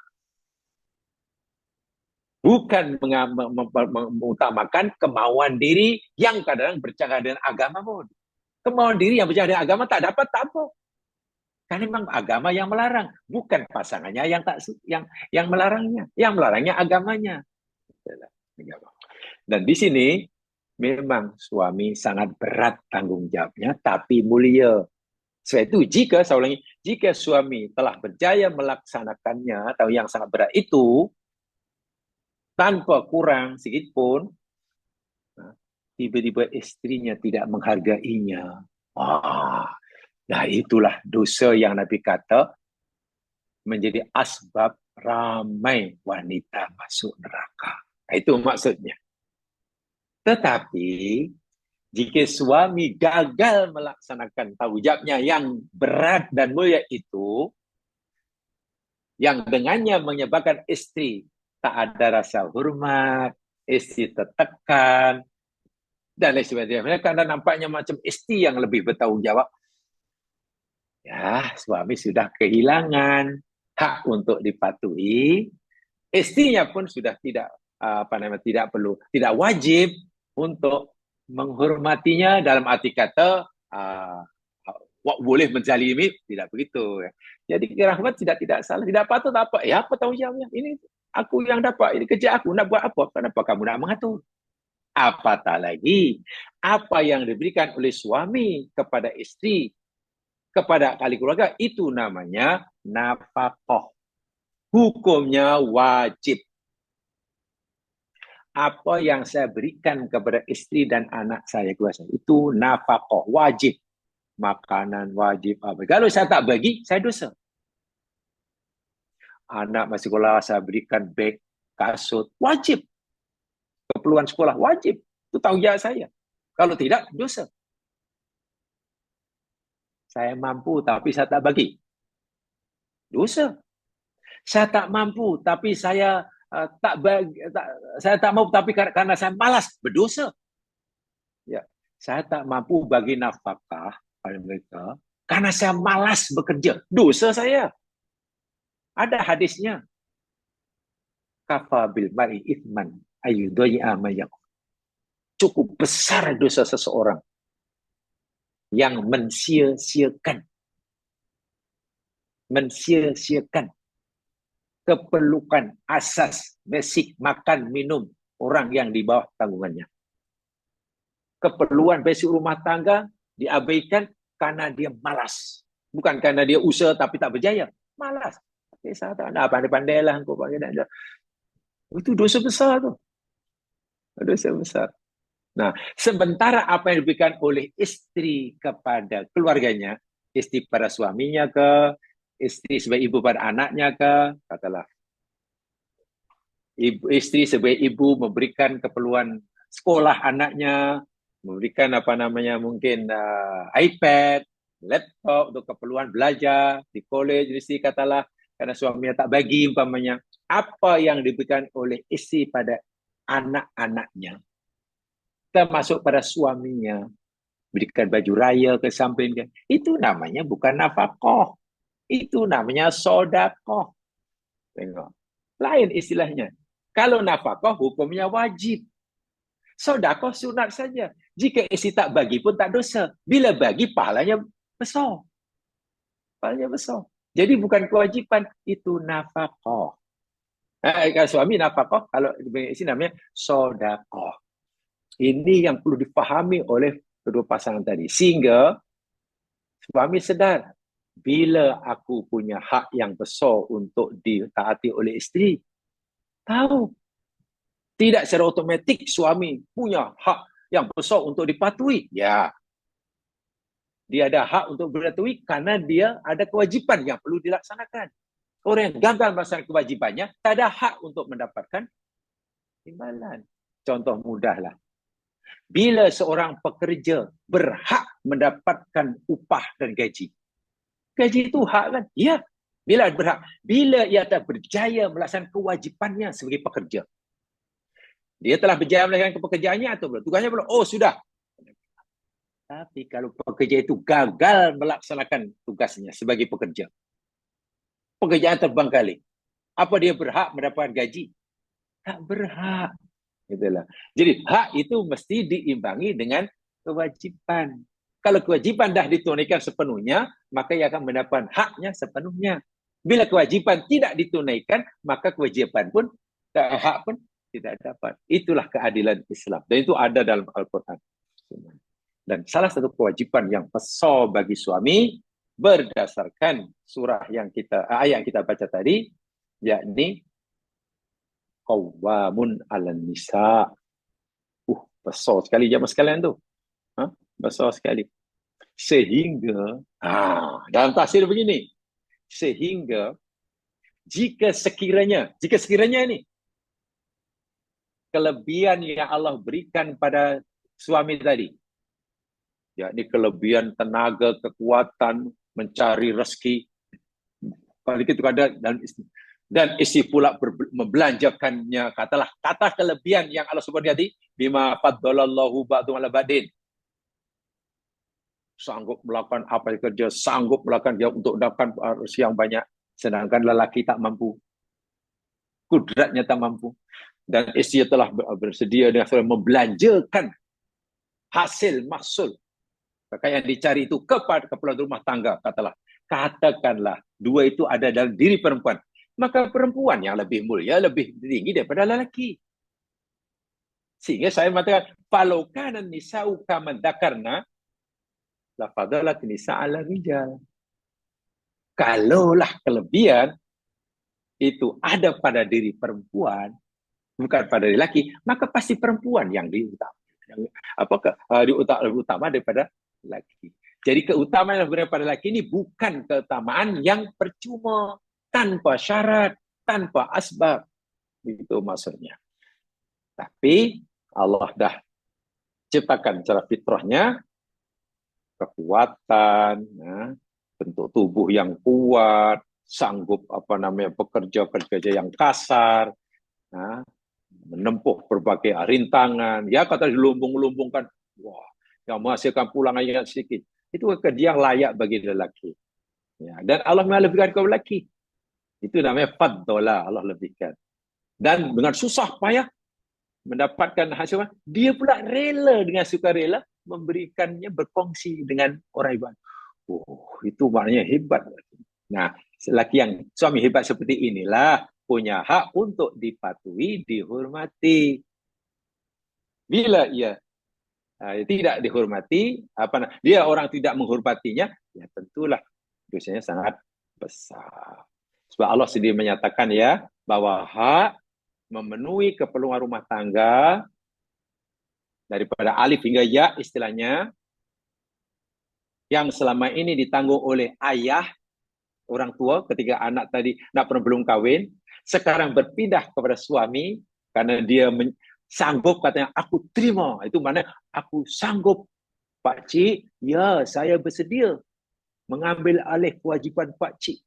Bukan mengutamakan kemauan diri yang kadang-kadang bercanggah dengan agama pun. Kemauan diri yang bercanggah dengan agama tak dapat, tak apa. Karena memang agama yang melarang, bukan pasangannya yang melarangnya. Yang melarangnya agamanya. Dan di sini memang suami sangat berat tanggung jawabnya, tapi mulia. Sebab itu jika, saya ulangi, jika suami telah berjaya melaksanakannya atau yang sangat berat itu tanpa kurang sedikit pun, tiba-tiba istrinya tidak menghargainya. Nah itulah dosa yang Nabi kata menjadi asbab ramai wanita masuk neraka. Itu maksudnya. Tetapi jika suami gagal melaksanakan tanggung jawabnya yang berat dan mulia itu, yang dengannya menyebabkan istri tak ada rasa hormat, istri tertekan, dan lain sebagainya. Karena nampaknya macam istri yang lebih bertanggung jawab, ya suami sudah kehilangan hak untuk dipatuhi, istrinya pun sudah tidak tidak wajib untuk menghormatinya dalam arti kata boleh menzalimi, tidak begitu. Jadi rahmat tidak salah, tidak patut apa. Ya apa tanggung jawabnya? Ini aku yang dapat, ini kerja aku, nak buat apa? Kenapa kamu nak mengatur? Apatah lagi apa yang diberikan oleh suami kepada istri, kepada ahli keluarga, itu namanya nafkah. Hukumnya wajib. Apa yang saya berikan kepada istri dan anak saya, itu nafkah wajib. Makanan wajib apa. Kalau saya tak bagi, saya dosa. Anak masih sekolah, saya berikan beg, kasut, wajib. Keperluan sekolah, wajib. Itu tanggung jawab saya. Kalau tidak, dosa. Saya mampu, tapi saya tak bagi. Dosa. Saya tak mampu, tapi saya saya tak mampu, tapi karena saya malas, berdosa. Ya, saya tak mampu bagi nafkah pada mereka karena saya malas bekerja. Dosa saya. Ada hadisnya. Kafa bil mar'i ithman ayyudai'a ma yaqul. Cukup besar dosa seseorang yang mensia-siakan keperluan asas basic makan minum orang yang di bawah tanggungannya. Keperluan basic rumah tangga diabaikan karena dia malas. Bukan karena dia usaha tapi tak berjaya. Malas. Saya tak ada pandai-pandai lah. Itu dosa besar tu. Dosa besar. Nah, sementara apa yang diberikan oleh istri kepada keluarganya, istri pada suaminya ke, istri sebagai ibu pada anaknya ke, katalah, istri sebagai ibu memberikan keperluan sekolah anaknya, memberikan mungkin iPad, laptop untuk keperluan belajar di college, istri katalah, karena suaminya tak bagi umpamanya, apa yang diberikan oleh istri pada anak-anaknya, termasuk pada suaminya, berikan baju raya ke samping, itu namanya bukan nafkah, itu namanya sedekah. Tengok, lain istilahnya. Kalau nafkah hukumnya wajib, sedekah sunat saja. Jika istri tak bagi pun tak dosa. Bila bagi pahalanya besar. Pahalanya besar. Jadi bukan kewajiban, itu nafkah. Kalau suami nafkah, kalau istri namanya sedekah. Ini yang perlu dipahami oleh kedua pasangan tadi. Sehingga suami sedar, bila aku punya hak yang besar untuk ditaati oleh isteri, tahu. Tidak secara otomatik suami punya hak yang besar untuk dipatuhi. Ya, dia ada hak untuk dipatuhi karena dia ada kewajipan yang perlu dilaksanakan. Orang yang gagal melaksanakan kewajibannya, tak ada hak untuk mendapatkan imbalan. Contoh mudahlah. Bila seorang pekerja berhak mendapatkan upah dan gaji. Gaji itu hak kan? Ya. Bila berhak. Bila ia telah berjaya melaksanakan kewajipannya sebagai pekerja. Dia telah berjaya melaksanakan pekerjaannya atau belum? Tugasnya belum? Oh, sudah. Tapi kalau pekerja itu gagal melaksanakan tugasnya sebagai pekerja. Pekerjaan terbengkalai. Apa dia berhak mendapatkan gaji? tak berhak. Itulah. Jadi hak itu mesti diimbangi dengan kewajiban. Kalau kewajiban dah ditunaikan sepenuhnya, maka ia akan mendapat haknya sepenuhnya. Bila kewajiban tidak ditunaikan, maka kewajiban pun, hak pun tidak dapat. Itulah keadilan Islam. Dan itu ada dalam Al-Quran. Dan salah satu kewajiban yang besar bagi suami berdasarkan ayat yang kita baca tadi, yakni qawwamun 'alan nisa. Besar sekali jemaah sekalian tu. Besar sekali. Sehingga dalam tafsir begini, sehingga jika sekiranya ini kelebihan yang Allah berikan pada suami tadi, yakni kelebihan tenaga, kekuatan, mencari rezeki, kalau itu ada dan istri pula membelanjakannya, kata kelebihan yang Allah sebut tadi, bima faddalallahu ba'dhum 'ala ba'din, sanggup melakukan apa yang kerja, sanggup melakukan dia untuk dapatkan rezeki yang banyak, sedangkan lelaki tak mampu, kudratnya tak mampu, dan istri telah bersedia dengan membelanjakan hasil mahsul yang dicari itu kepada kepala rumah tangga, katakanlah dua itu ada dalam diri perempuan, maka perempuan yang lebih mulia, lebih tinggi daripada lelaki. Sehingga saya mengatakan, falau kana nisa'u kama dzakarna la fadalat nisa' ala rijal. Kalaulah kelebihan itu ada pada diri perempuan, bukan pada diri laki, maka pasti perempuan yang diutama daripada laki. Jadi keutamaan daripada laki ini bukan keutamaan yang percuma, tanpa syarat, tanpa asbab. Itu maksudnya. Tapi Allah dah ciptakan secara fitrahnya kekuatan, bentuk tubuh yang kuat, sanggup bekerja yang kasar, menempuh berbagai rintangan. Ya, kata dilumbung-lumbungkan, wah, yang menghasilkan pulang ayat sedikit. Itu kerja yang layak bagi lelaki. Ya, dan Allah melebihkan kepada lelaki. Itu namanya faddola, Allah lebihkan. Dan dengan susah payah mendapatkan hasil, dia pula rela dengan sukarela memberikannya, berkongsi dengan orang hebat. Itu maknanya hebat. Nah, lelaki yang suami hebat seperti inilah punya hak untuk dipatuhi, dihormati. Bila ia tidak dihormati, dia orang tidak menghormatinya, ya tentulah dosanya sangat besar. Sebab Allah sendiri menyatakan ya, bahwa hak memenuhi keperluan rumah tangga daripada alif hingga ya istilahnya, yang selama ini ditanggung oleh ayah, orang tua ketika anak tadi belum kahwin, sekarang berpindah kepada suami karena dia sanggup, katanya aku terima. Itu mana aku sanggup, Pak Cik, ya saya bersedia mengambil alih kewajipan Pak Cik.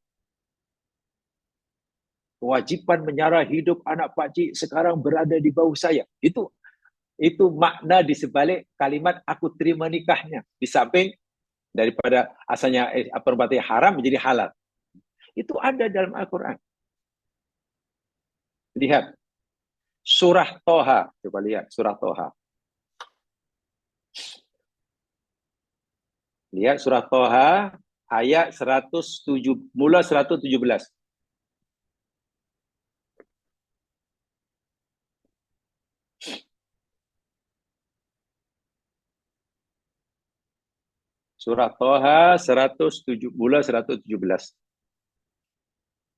Kewajipan menyara hidup anak Pak Cik sekarang berada di bawah saya. Itu makna di sebalik kalimat aku terima nikahnya. Di samping daripada asalnya perbuatan haram menjadi halal. Itu ada dalam Al-Quran. Lihat. Surah Toha. Coba lihat surah Toha. Lihat surah Toha ayat 107, mula 117. Surah Toha 107, mula 117.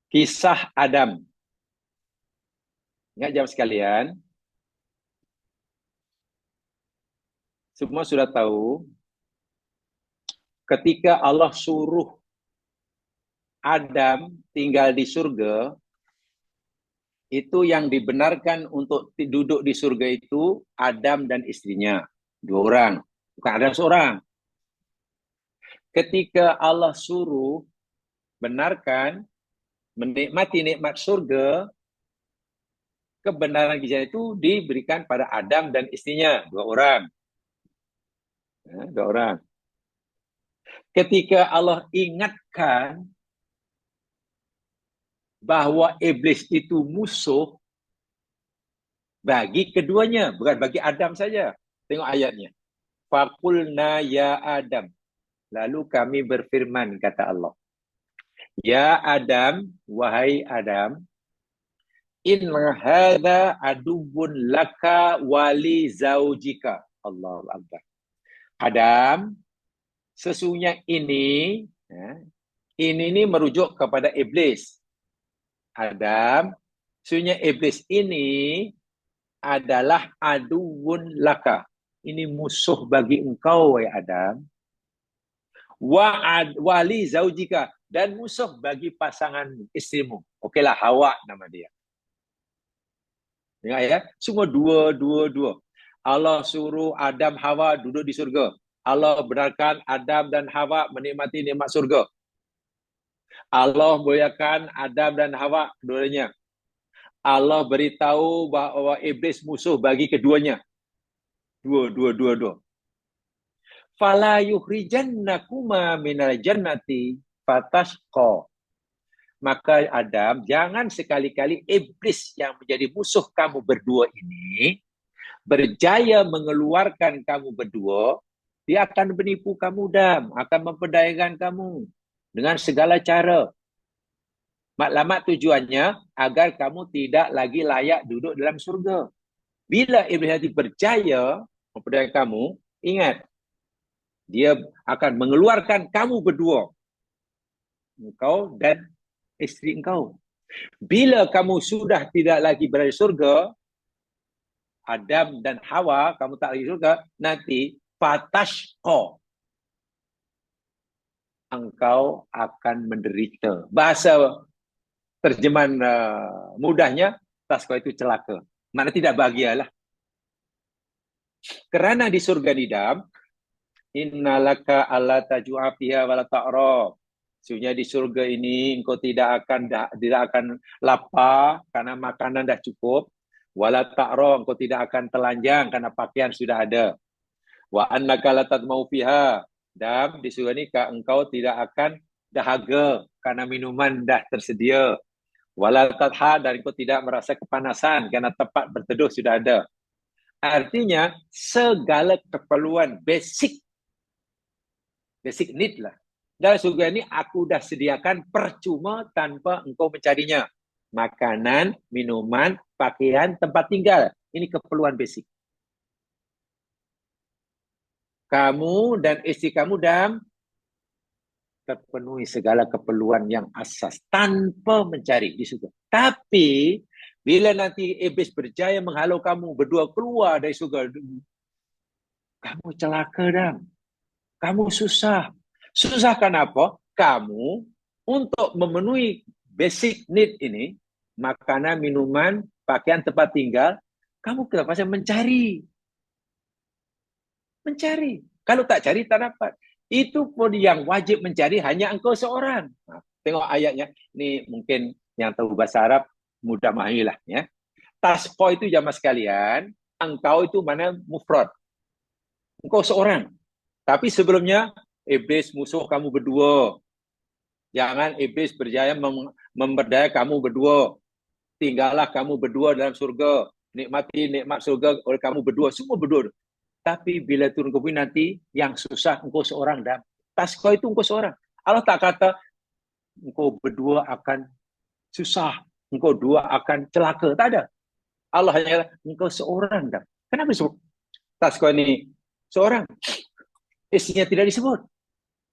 Kisah Adam. Ingat jam sekalian, semua sudah tahu ketika Allah suruh Adam tinggal di surga, itu yang dibenarkan untuk duduk di surga itu Adam dan istrinya, 2 orang, bukan Adam seorang. Ketika Allah suruh benarkan menikmati nikmat surga, kebenaran gizi itu diberikan pada Adam dan istrinya, 2 orang. 2 orang. Ketika Allah ingatkan bahwa iblis itu musuh, Bagi keduanya, bukan bagi Adam saja. Tengok ayatnya. Faqulna ya Adam. Lalu kami berfirman, kata Allah. Ya Adam, wahai Adam, in hadza aduwwun laka wali zaujika. Allahu Akbar. Adam, sesungguhnya ini merujuk kepada iblis. Adam, sesungguhnya iblis ini adalah aduwwun laka. Ini musuh bagi engkau, wahai Adam. Wali zaujika, dan musuh bagi pasangan istrimu. Okeylah, Hawa nama dia. Dengar ya, semua dua. Allah suruh Adam Hawa duduk di surga. Allah benarkan Adam dan Hawa menikmati nikmat surga. Allah muliakan Adam dan Hawa keduanya. Allah beritahu bahawa iblis musuh bagi keduanya. Dua. Fala yukhrijannakuma minal jannati fatashqa. Maka Adam, jangan sekali-kali iblis yang menjadi musuh kamu berdua ini berjaya mengeluarkan kamu berdua. Dia akan menipu kamu, Adam, akan memperdayakan kamu dengan segala cara. Maklumat tujuannya agar kamu tidak lagi layak duduk dalam surga. Bila iblis nanti berjaya memperdayakan kamu, ingat, dia akan mengeluarkan kamu berdua, engkau dan isteri engkau. Bila kamu sudah tidak lagi berada di surga, Adam dan Hawa, kamu tak lagi di surga, nanti fatashqa, engkau akan menderita. Bahasa terjemahan mudahnya, tasqa itu celaka. Mana tidak bahagialah. Kerana di surga nidam, innalaka alla tajua fiha wala ta'ra. Sesungguhnya di surga ini engkau tidak akan lapar karena makanan dah cukup. Wala ta'ra, engkau tidak akan telanjang karena pakaian sudah ada. Wa annaka la tatmau fiha, dan di surga ini engkau tidak akan dahaga karena minuman dah tersedia. Wala tadha, dan engkau tidak merasa kepanasan karena tempat berteduh sudah ada. Artinya segala keperluan basic need lah. Dalam surga ini aku dah sediakan percuma tanpa engkau mencarinya. Makanan, minuman, pakaian, tempat tinggal. Ini keperluan basic. Kamu dan isteri kamu dan terpenuhi segala keperluan yang asas tanpa mencari di surga. Tapi bila nanti iblis berjaya menghalau kamu berdua keluar dari surga, kamu celaka dah. Kamu susah. Susah kenapa? Kamu untuk memenuhi basic need ini, makanan, minuman, pakaian, tempat tinggal, kamu terpaksa mencari. Kalau tak cari, tak dapat. Itu pun yang wajib mencari hanya engkau seorang. Nah, tengok ayatnya. Ini mungkin yang tahu bahasa Arab, mudah mahilah. Ya. Tasqa itu jamaah sekalian, engkau itu mana mufrad. Engkau seorang. Tapi sebelumnya, iblis musuh kamu berdua. Jangan iblis berjaya memperdaya kamu berdua. Tinggallah kamu berdua dalam surga. Nikmati nikmat surga oleh kamu berdua. Semua berdua. Tapi bila turun ke bumi nanti, yang susah engkau seorang. Dan tasqa itu engkau seorang. Allah tak kata, engkau berdua akan susah. Engkau dua akan celaka. Tak ada. Allah hanya kata, engkau seorang. Dan kenapa disebut tasqa ini seorang? Istrinya tidak disebut.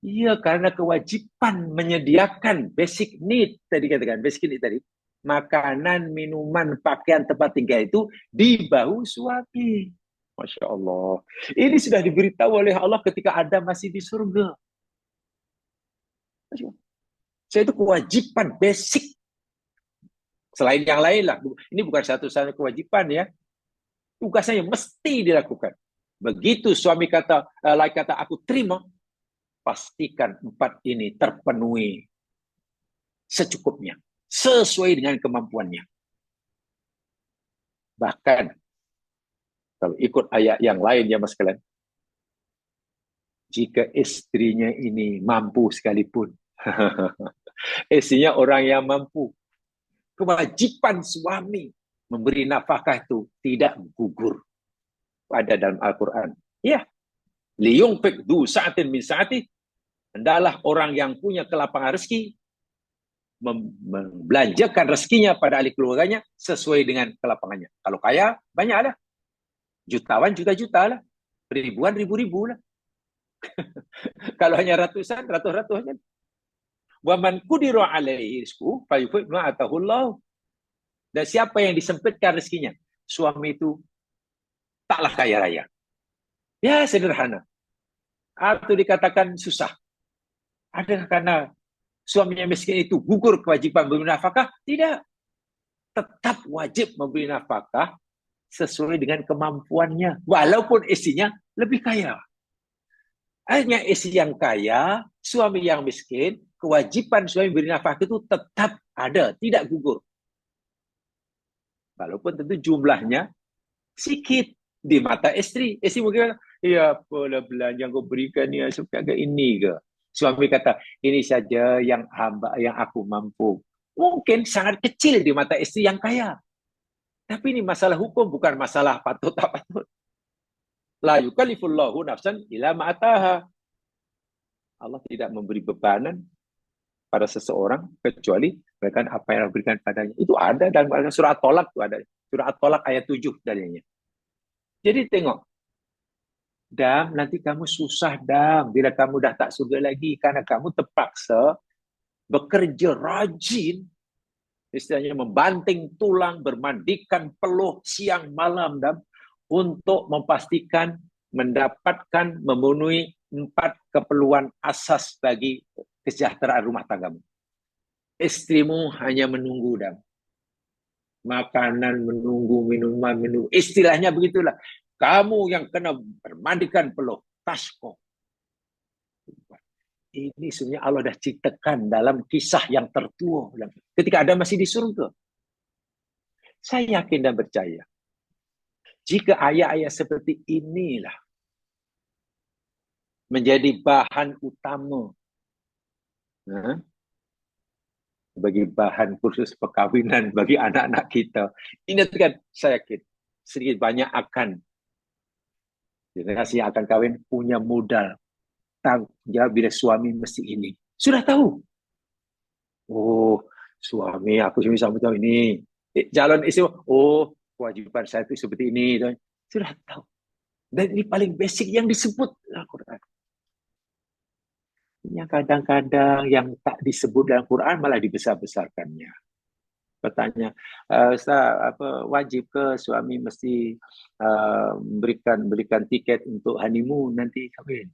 Iya, karena kewajiban menyediakan basic need tadi katakan, basic need tadi, makanan, minuman, pakaian, tempat tinggal itu di bahu suami. Masya Allah. Ini sudah diberitahu oleh Allah ketika Adam masih di surga. Saya itu kewajiban basic. Selain yang lain lah. Ini bukan satu-satunya kewajiban ya. Tugasnya mesti dilakukan. Begitu suami kata aku terima, pastikan 4 ini terpenuhi secukupnya, sesuai dengan kemampuannya. Bahkan, kalau ikut ayat yang lain ya mas kalian, jika istrinya ini mampu sekalipun, istrinya orang yang mampu, kewajiban suami memberi nafkah itu tidak gugur. Ada dalam Al-Quran. Ya, liyungfik du sa'atin min sa'ati, hendaklah orang yang punya kelapangan rezeki membelanjakan rezekinya pada ahli keluarganya sesuai dengan kelapangannya. Kalau kaya, banyak lah. Jutawan, juta-juta lah. Ribuan, ribu-ribu lah. Kalau hanya ratusan, ratus-ratusan. Wa man qudira alaihi rizquhu fayunfiq ma atahu Allah. Dan siapa yang disempitkan rezekinya, suami itu taklah kaya raya. Ya, sederhana. Atau dikatakan susah. Adakah karena suaminya miskin itu gugur kewajiban memberi nafkah? Tidak. Tetap wajib memberi nafkah sesuai dengan kemampuannya. Walaupun istrinya lebih kaya. Hanya istri yang kaya, suami yang miskin, kewajiban suami memberi nafkah itu tetap ada, tidak gugur. Walaupun tentu jumlahnya sedikit di mata istri. Istri mungkin, ya apalah belanja yang kau berikan ni, suka ke ini ke? Suami kata, ini saja yang aku mampu. Mungkin sangat kecil di mata istri yang kaya. Tapi ini masalah hukum, bukan masalah patut tak patut. La yukallifullahu nafsan illa ma'ataha. Allah tidak memberi bebanan pada seseorang kecuali berikan apa yang diberikan padanya. Itu ada dalam surah At-Tolak, itu ada. Surah At-Tolak ayat 7 darinya. Jadi tengok, Dam, nanti kamu susah, Dam, bila kamu dah tak surga lagi, karena kamu terpaksa bekerja rajin, istilahnya membanting tulang, bermandikan peluh siang malam, Dam, untuk memastikan mendapatkan, memenuhi 4 keperluan asas bagi kesejahteraan rumah tanggamu. Istrimu hanya menunggu, Dam. Makanan menunggu, minuman menunggu. Istilahnya begitulah. Kamu yang kena bermandikan peluh, tasko. Ini sebenarnya Allah dah ceritakan dalam kisah yang tertua. Ketika Adam masih di surga. Saya yakin dan percaya. Jika ayat-ayat seperti inilah menjadi bahan utama bagi bahan kursus perkahwinan bagi anak-anak kita. Ini kan saya yakin sedikit banyak akan generasi yang akan kahwin punya modal tanggungjawab bila suami mesti ini. Sudah tahu. Oh, suami aku sama tahu ini. Calon istri, oh, kewajiban saya itu seperti ini. Sudah tahu. Dan ini paling basic yang disebut Al-Quran. Yang kadang-kadang yang tak disebut dalam Quran malah dibesar-besarkannya. Bertanya, Ustaz, wajib ke suami mesti berikan tiket untuk honeymoon nanti kahwin?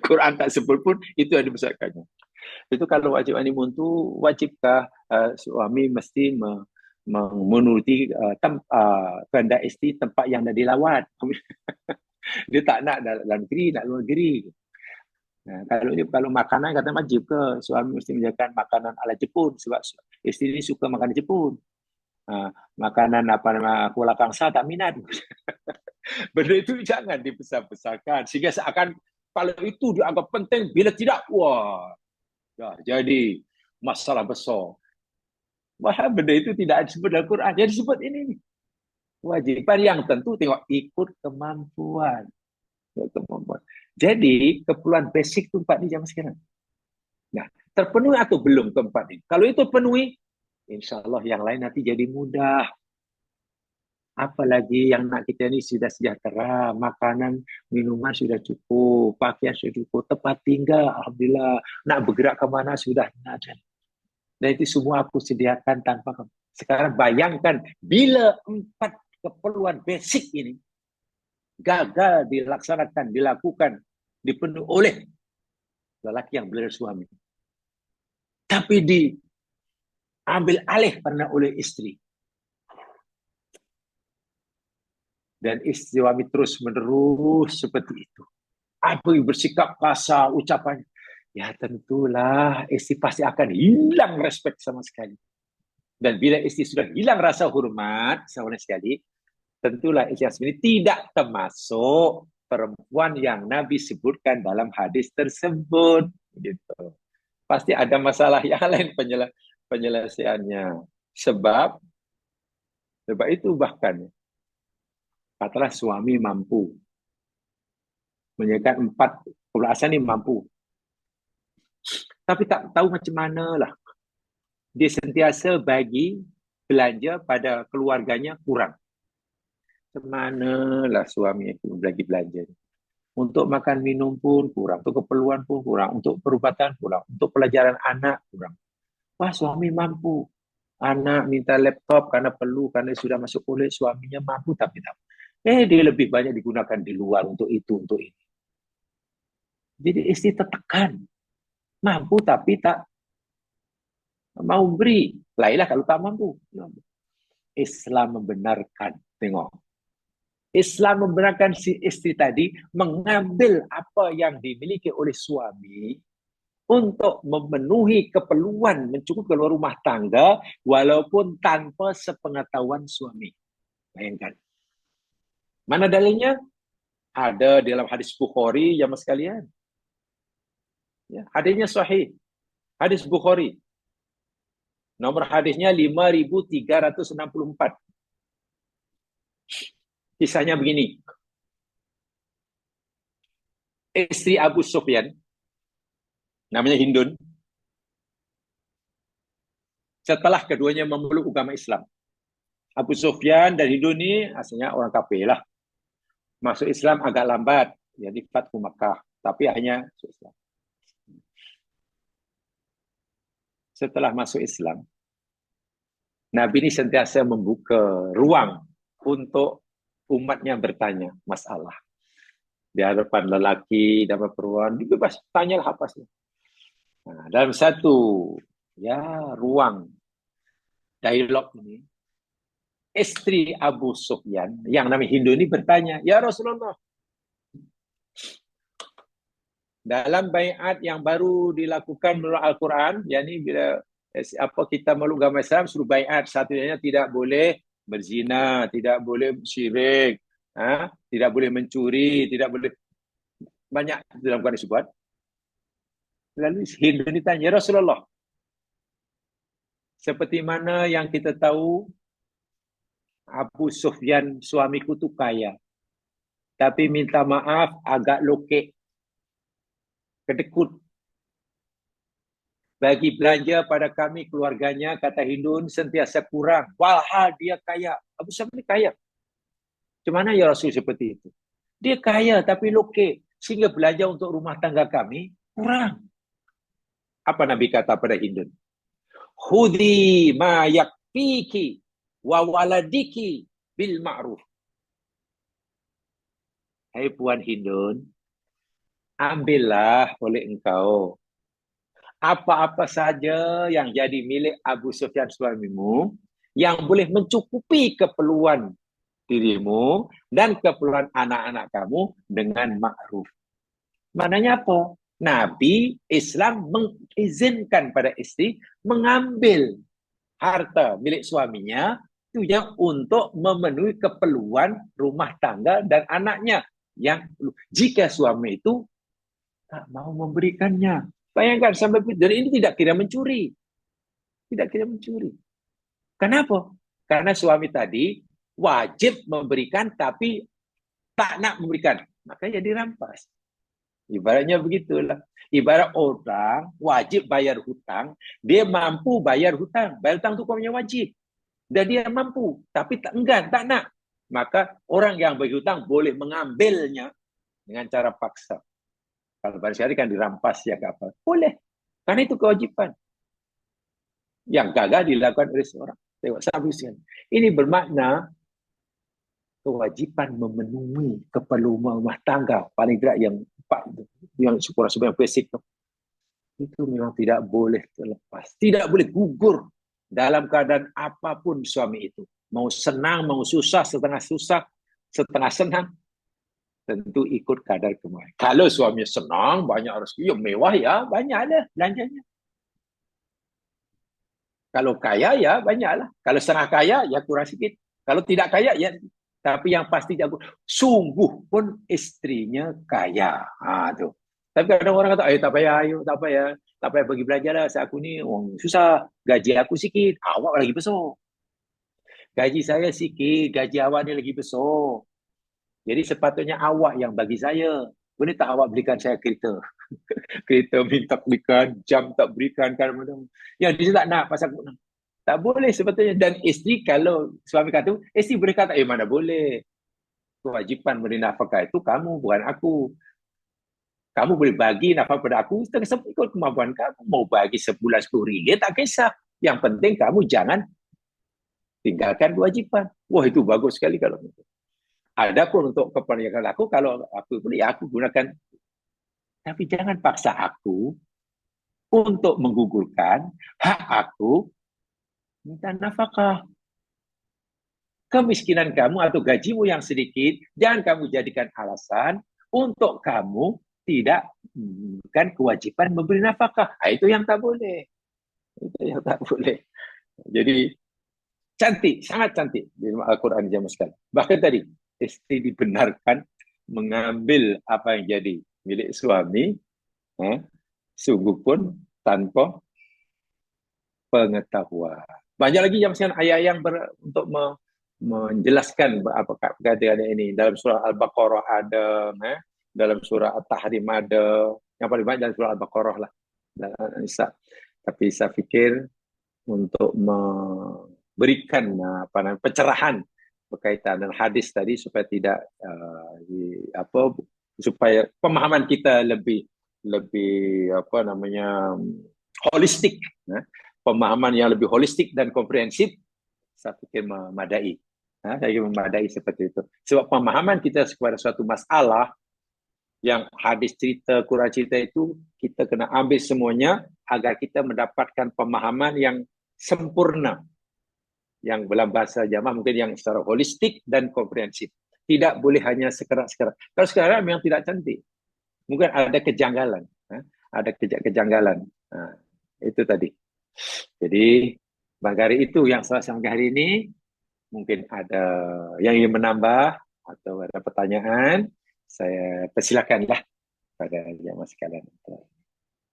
Quran tak sebut pun itu yang dibesarkannya. Itu kalau wajib honeymoon tu wajibkah suami mesti menuruti kehendak isteri tempat yang dah dilawat? Dia tak nak dalam negeri, nak luar negeri. Nah, kalau makanan kata wajib ke suami mesti menjaga makanan ala Jepun sebab isteri ni suka makanan Jepun. Makanan apa nama kuala kangsa tak minat. Benda itu jangan dibesar-besarkan sehingga seakan kalau itu dianggap penting, bila tidak, wah, jadi masalah besar. Wah, benda itu tidak disebut dalam Quran. Jadi disebut ini. Kewajiban yang tentu tengok ikut kemampuan. Jadi, keperluan basic itu 4 ni zaman sekarang. Nah, terpenuhi atau belum keempat ini? Kalau itu penuhi, insya-Allah yang lain nanti jadi mudah. Apalagi yang nak kita ni sudah sejahtera, makanan, minuman sudah cukup, pakaian sudah cukup, tempat tinggal, alhamdulillah, nak bergerak ke mana sudah ada. Dan itu semua aku sediakan tanpa kamu. Sekarang bayangkan bila 4 keperluan basic ini gagal dilaksanakan, dilakukan, dipenuhi oleh lelaki yang benar suami. Tapi diambil alih pernah oleh istri. Dan istri suami terus menerus seperti itu. Apa yang bersikap kasar, ucapan, ya tentulah istri pasti akan hilang respect sama sekali. Dan bila istri sudah hilang rasa hormat sama sekali, tentulah istri yang sebenarnya tidak termasuk perempuan yang Nabi sebutkan dalam hadis tersebut. Gitu. Pasti ada masalah yang lain penyelesaiannya. Sebab Sebab itu bahkan katalah suami mampu menyediakan 4 ni mampu, tapi tak tahu macam mana lah. Dia sentiasa bagi belanja pada keluarganya kurang. Macam manalah suami itu bagi belanja. Untuk makan minum pun kurang, untuk keperluan pun kurang, untuk perubatan kurang, untuk pelajaran anak kurang. Wah, suami mampu. Anak minta laptop karena perlu, karena sudah masuk kuliah, suaminya mampu tapi tak. Dia lebih banyak digunakan di luar untuk itu, untuk ini. Jadi istri tertekan. Mampu tapi tak mau beri. Lainlah kalau tak mampu. Islam membenarkan. Tengok. Islam membenarkan si istri tadi mengambil apa yang dimiliki oleh suami untuk memenuhi keperluan mencukupi keluar rumah tangga walaupun tanpa sepengetahuan suami. Bayangkan. Mana dalilnya? Ada dalam hadis Bukhari, jamaah sekalian. Ya, hadisnya sahih. Hadis Bukhari. Nomor hadisnya 5364. Kisahnya begini. Istri Abu Sufyan, namanya Hindun, setelah keduanya memeluk agama Islam. Abu Sufyan dan Hindun ini asalnya orang kafir lah. Masuk Islam agak lambat, jadi Fathu Makkah, tapi hanya masuk Islam. Setelah masuk Islam, Nabi ini sentiasa membuka ruang untuk umatnya bertanya masalah. Di hadapan lelaki, di hadapan perempuan, bebas, tanyalah apa sih. Nah, dalam satu ruang dialog ini, istri Abu Sufyan, yang namanya Hindu ini bertanya, "Ya Rasulullah, dalam baiat yang baru dilakukan menurut Al-Quran, yakni bila kita meluk agama Islam suruh baiat, satunya tidak boleh berzina, tidak boleh syirik, tidak boleh mencuri, tidak boleh banyak dalam Quran disebut." Lalu Hindu ini tanya, "Ya Rasulullah, seperti mana yang kita tahu Abu Sufyan suamiku tu kaya, tapi minta maaf agak lokek, kedekut. Bagi belanja pada kami keluarganya, kata Hindun, sentiasa kurang. Walhal dia kaya. Abu Sufyan ni kaya. Macam mana ya Rasul seperti itu? Dia kaya tapi lokek, sehingga belanja untuk rumah tangga kami kurang. Apa Nabi kata pada Hindun? Khudhi ma yakfiki wa waladiki bil ma'ruf. Hai Puan Hindun, ambillah oleh engkau apa-apa saja yang jadi milik Abu Sufyan suamimu yang boleh mencukupi keperluan dirimu dan keperluan anak-anak kamu dengan makruf. Maknanya apa? Nabi Islam mengizinkan pada istri mengambil harta milik suaminya itu yang untuk memenuhi keperluan rumah tangga dan anaknya yang jika suami itu tak mau memberikannya. Bayangkan sampai dan ini tidak kira mencuri. Tidak kira mencuri. Kenapa? Karena suami tadi wajib memberikan tapi tak nak memberikan. Makanya dirampas. Ibaratnya begitulah. Ibarat orang wajib bayar hutang, dia mampu bayar hutang. Bayar hutang itu hukumnya wajib. Dan dia mampu, tapi tak enggan, tak nak. Maka orang yang berhutang boleh mengambilnya dengan cara paksa. Kalau barang sekali kan dirampas ya ke apa. Boleh. Karena itu kewajiban. Yang gagal dilakukan oleh seorang. Tengok sampai sekali. Ini bermakna kewajiban memenuhi keperluan rumah tangga. Paling tidak yang 4 itu. Yang syukur-syukur yang basic itu. Itu memang tidak boleh terlepas. Tidak boleh gugur dalam keadaan apapun suami itu. Mau senang, mau susah, setengah senang. Tentu ikut kadar kemampuan. Kalau suami senang, banyak rezeki, ya mewah ya, banyaklah belanjanya. Kalau kaya ya banyaklah. Kalau setengah kaya ya kurang sikit. Kalau tidak kaya ya, tapi yang pasti jago. Sungguh pun istrinya kaya. Tu. Tapi kadang orang kata, tak payah, ayo, tak payah bagi belanja lah. Aku ni susah, gaji aku sikit, awak lagi besar. Gaji saya sikit, gaji awak ni lagi besar. Jadi sepatutnya awak yang bagi saya. Boleh tak awak belikan saya kereta? Kereta minta berikan, jam tak berikan. Kan, yang dia tak nak pasal tak boleh sepatutnya. Dan isteri kalau suami kata, isteri boleh kata, mana boleh. Kewajipan memberi nafkah itu kamu, bukan aku. Kamu boleh bagi nafkah pada aku, ikut kemampuan kamu. Mau bagi sebulan 10 ringgit, tak kisah. Yang penting kamu jangan tinggalkan kewajipan. Wah, itu bagus sekali kalau itu. Adapun untuk keperniagaan aku, kalau aku boleh, aku gunakan. Tapi jangan paksa aku untuk menggugurkan hak aku minta nafkah. Kemiskinan kamu atau gajimu yang sedikit, jangan kamu jadikan alasan untuk kamu tidak bukan kewajiban memberi nafkah. Itu yang tak boleh. Itu yang tak boleh. Jadi cantik, sangat cantik di Al-Quran zaman sekarang. Bahkan tadi istri dibenarkan mengambil apa yang jadi milik suami, sungguh pun tanpa pengetahuan. Banyak lagi yang misalnya ayat yang untuk menjelaskan apa perkataan ini. Dalam surah Al-Baqarah ada, dalam surah At-Tahrim ada, yang paling banyak dalam surah Al-Baqarah lah. Tapi saya fikir untuk memberikan pencerahan berkaitan dengan hadis tadi supaya tidak supaya pemahaman kita lebih holistik, pemahaman yang lebih holistik dan komprehensif, saya fikir memadai. Saya fikir memadai seperti itu. Sebab pemahaman kita kepada suatu masalah yang hadis cerita, Quran cerita itu, kita kena ambil semuanya agar kita mendapatkan pemahaman yang sempurna. Yang dalam bahasa jamaah mungkin yang secara holistik dan komprehensif. Tidak boleh hanya sekerat-sekerat. Kalau sekarang memang tidak cantik. Mungkin ada kejanggalan. Ada kejanggalan. Itu tadi. Jadi, bagari itu yang saya sampaikan hari ini. Mungkin ada yang ingin menambah atau ada pertanyaan, saya persilakanlah pada jamaah sekalian.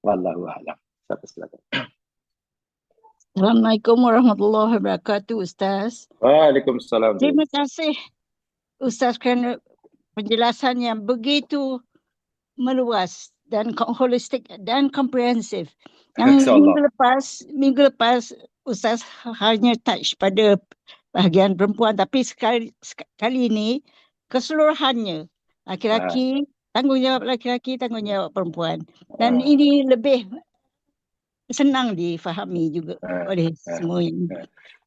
Wallahu a'lam. Saya persilakan. Assalamualaikum warahmatullahi wabarakatuh, Ustaz. Waalaikumsalam. Terima kasih, Ustaz, kerana penjelasan yang begitu meluas dan holistik dan komprehensif. Yang minggu lepas Ustaz hanya touch pada bahagian perempuan, tapi kali ini keseluruhannya laki-laki, tanggungjawab laki-laki, tanggungjawab perempuan. Dan ini lebih senang difahami juga oleh semua ini.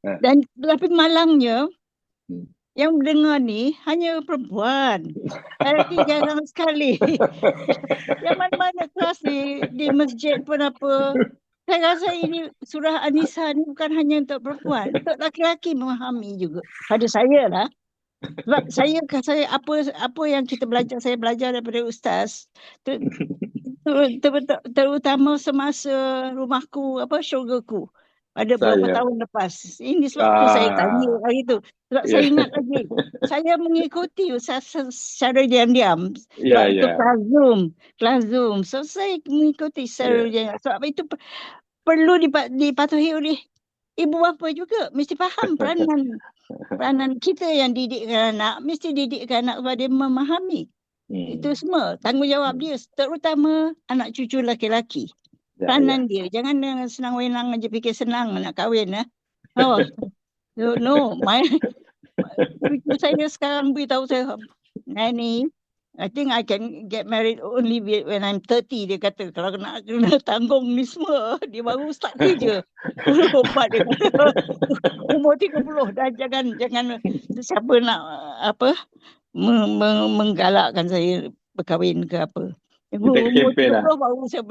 Dan tapi malangnya yang mendengar ni hanya perempuan. Lelaki jarang sekali. Yang mana-mana kelas di masjid pun apa. Saya rasa ini surah An-Nisa ni bukan hanya untuk perempuan, untuk laki-laki memahami juga. Pada saya lah. Sebab saya apa yang kita belajar, saya belajar daripada Ustaz. Terutama semasa rumahku, syurgaku. Pada beberapa tahun lepas. Ini sebab tu saya tanya hari tu. Sebab saya ingat lagi. Saya mengikuti Ustaz secara diam-diam. Sebab itu kelas Zoom. So saya mengikuti secara diam-diam. Sebab itu perlu dipatuhi oleh ibu bapa juga. Mesti faham peranan kita yang didikkan anak. Mesti didikkan anak supaya dia memahami. Itu semua tanggungjawab dia, terutama anak cucu laki-laki. Peranan dia. Jangan dengan senang wenang aja fikir senang nak kahwin. No. Cucu saya sekarang beritahu saya, Nanny, I think I can get married only when I'm 30. Dia kata, kalau kena tanggung ni semua, dia baru start kerja. Dia kata, umur 30 dah, jangan siapa nak menggalakkan saya berkahwin ke apa. Umur 30 baru saya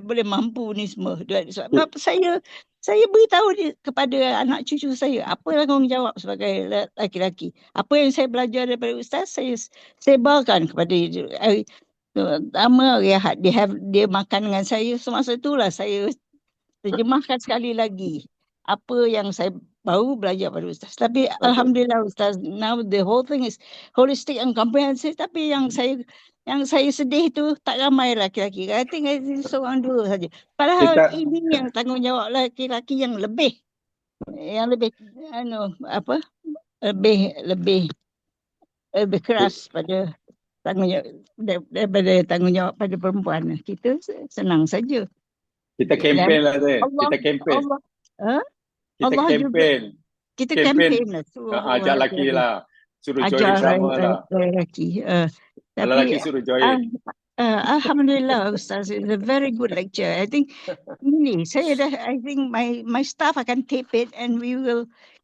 boleh mampu ni semua. Sebab saya beritahu kepada anak cucu saya apa tanggungjawab sebagai laki-laki. Apa yang saya belajar daripada Ustaz, saya sebarkan kepada dia. Pertama, dia makan dengan saya. Semasa itulah saya terjemahkan sekali lagi apa yang saya baru belajar pada Ustaz. Tapi Alhamdulillah Ustaz, now the whole thing is holistic and comprehensive. Tapi yang saya sedih tu tak ramai laki-laki. I think seorang dua saja. Padahal ini yang tanggungjawab laki-laki yang lebih lebih keras pada tanggungjawab daripada tanggungjawab pada perempuan. Kita senang saja. Kita kempen lah tu. Allah, Kita kempen. Allah, Kita Allah juga kempen. kita Kempen. kempen lah. Ajak lelaki lah. Suruh join Ajar sama lah. lelaki. Kalau Tapi lelaki suruh join. Alhamdulillah Ustaz, it's a very good lecture. I think I think my staff akan tape it and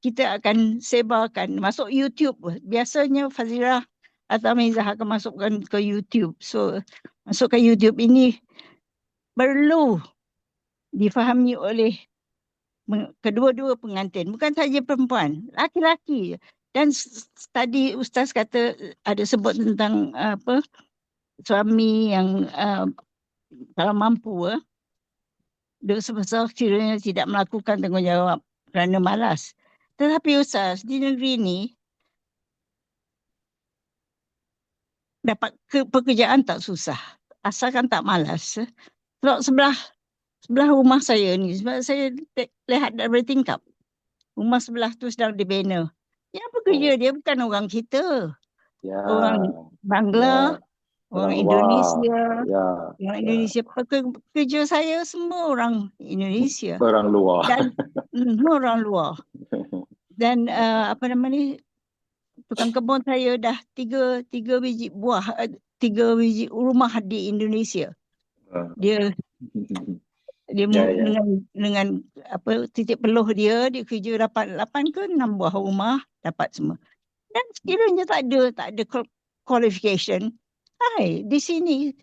kita akan sebarkan masuk YouTube. Biasanya Fazirah atau Mizah akan masukkan ke YouTube. So masuk ke YouTube ini perlu difahami oleh kedua-dua pengantin, bukan saja perempuan, laki-laki. Dan tadi Ustaz kata ada sebut tentang suami yang kalau mampu dosa besar kiranya tidak melakukan tanggungjawab kerana malas. Tetapi Ustaz, di negeri ini dapat pekerjaan tak susah, asalkan tak malas. Sebab sebelah rumah saya ni, sebab saya lihat dari tingkap, rumah sebelah tu sedang dibina. Yang bekerja dia bukan orang kita, orang Bangla, orang Indonesia, orang Indonesia. Pekerja saya semua orang Indonesia. Orang luar. Dan orang luar. Dan tukang kebun saya dah tiga biji buah, 3 biji rumah di Indonesia. Dia dengan titik peluh dia kerja dapat 8 ke 6 buah rumah, dapat semua. Dan sekiranya tak ada qualification, di sini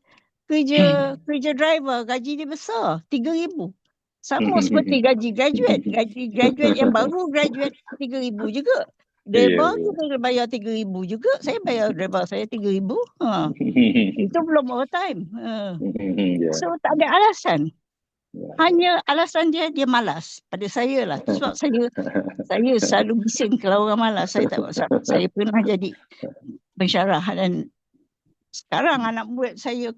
kerja driver gaji dia besar, 3,000. Sama seperti gaji graduate yang baru graduate 3,000 juga. Driver kita bayar 3,000 juga. Saya bayar driver saya 3,000. Itu belum overtime. So tak ada alasan. Hanya alasan dia malas. Pada saya lah. Sebab saya selalu bising kalau orang malas. Saya pernah jadi pensyarah dan sekarang anak murid saya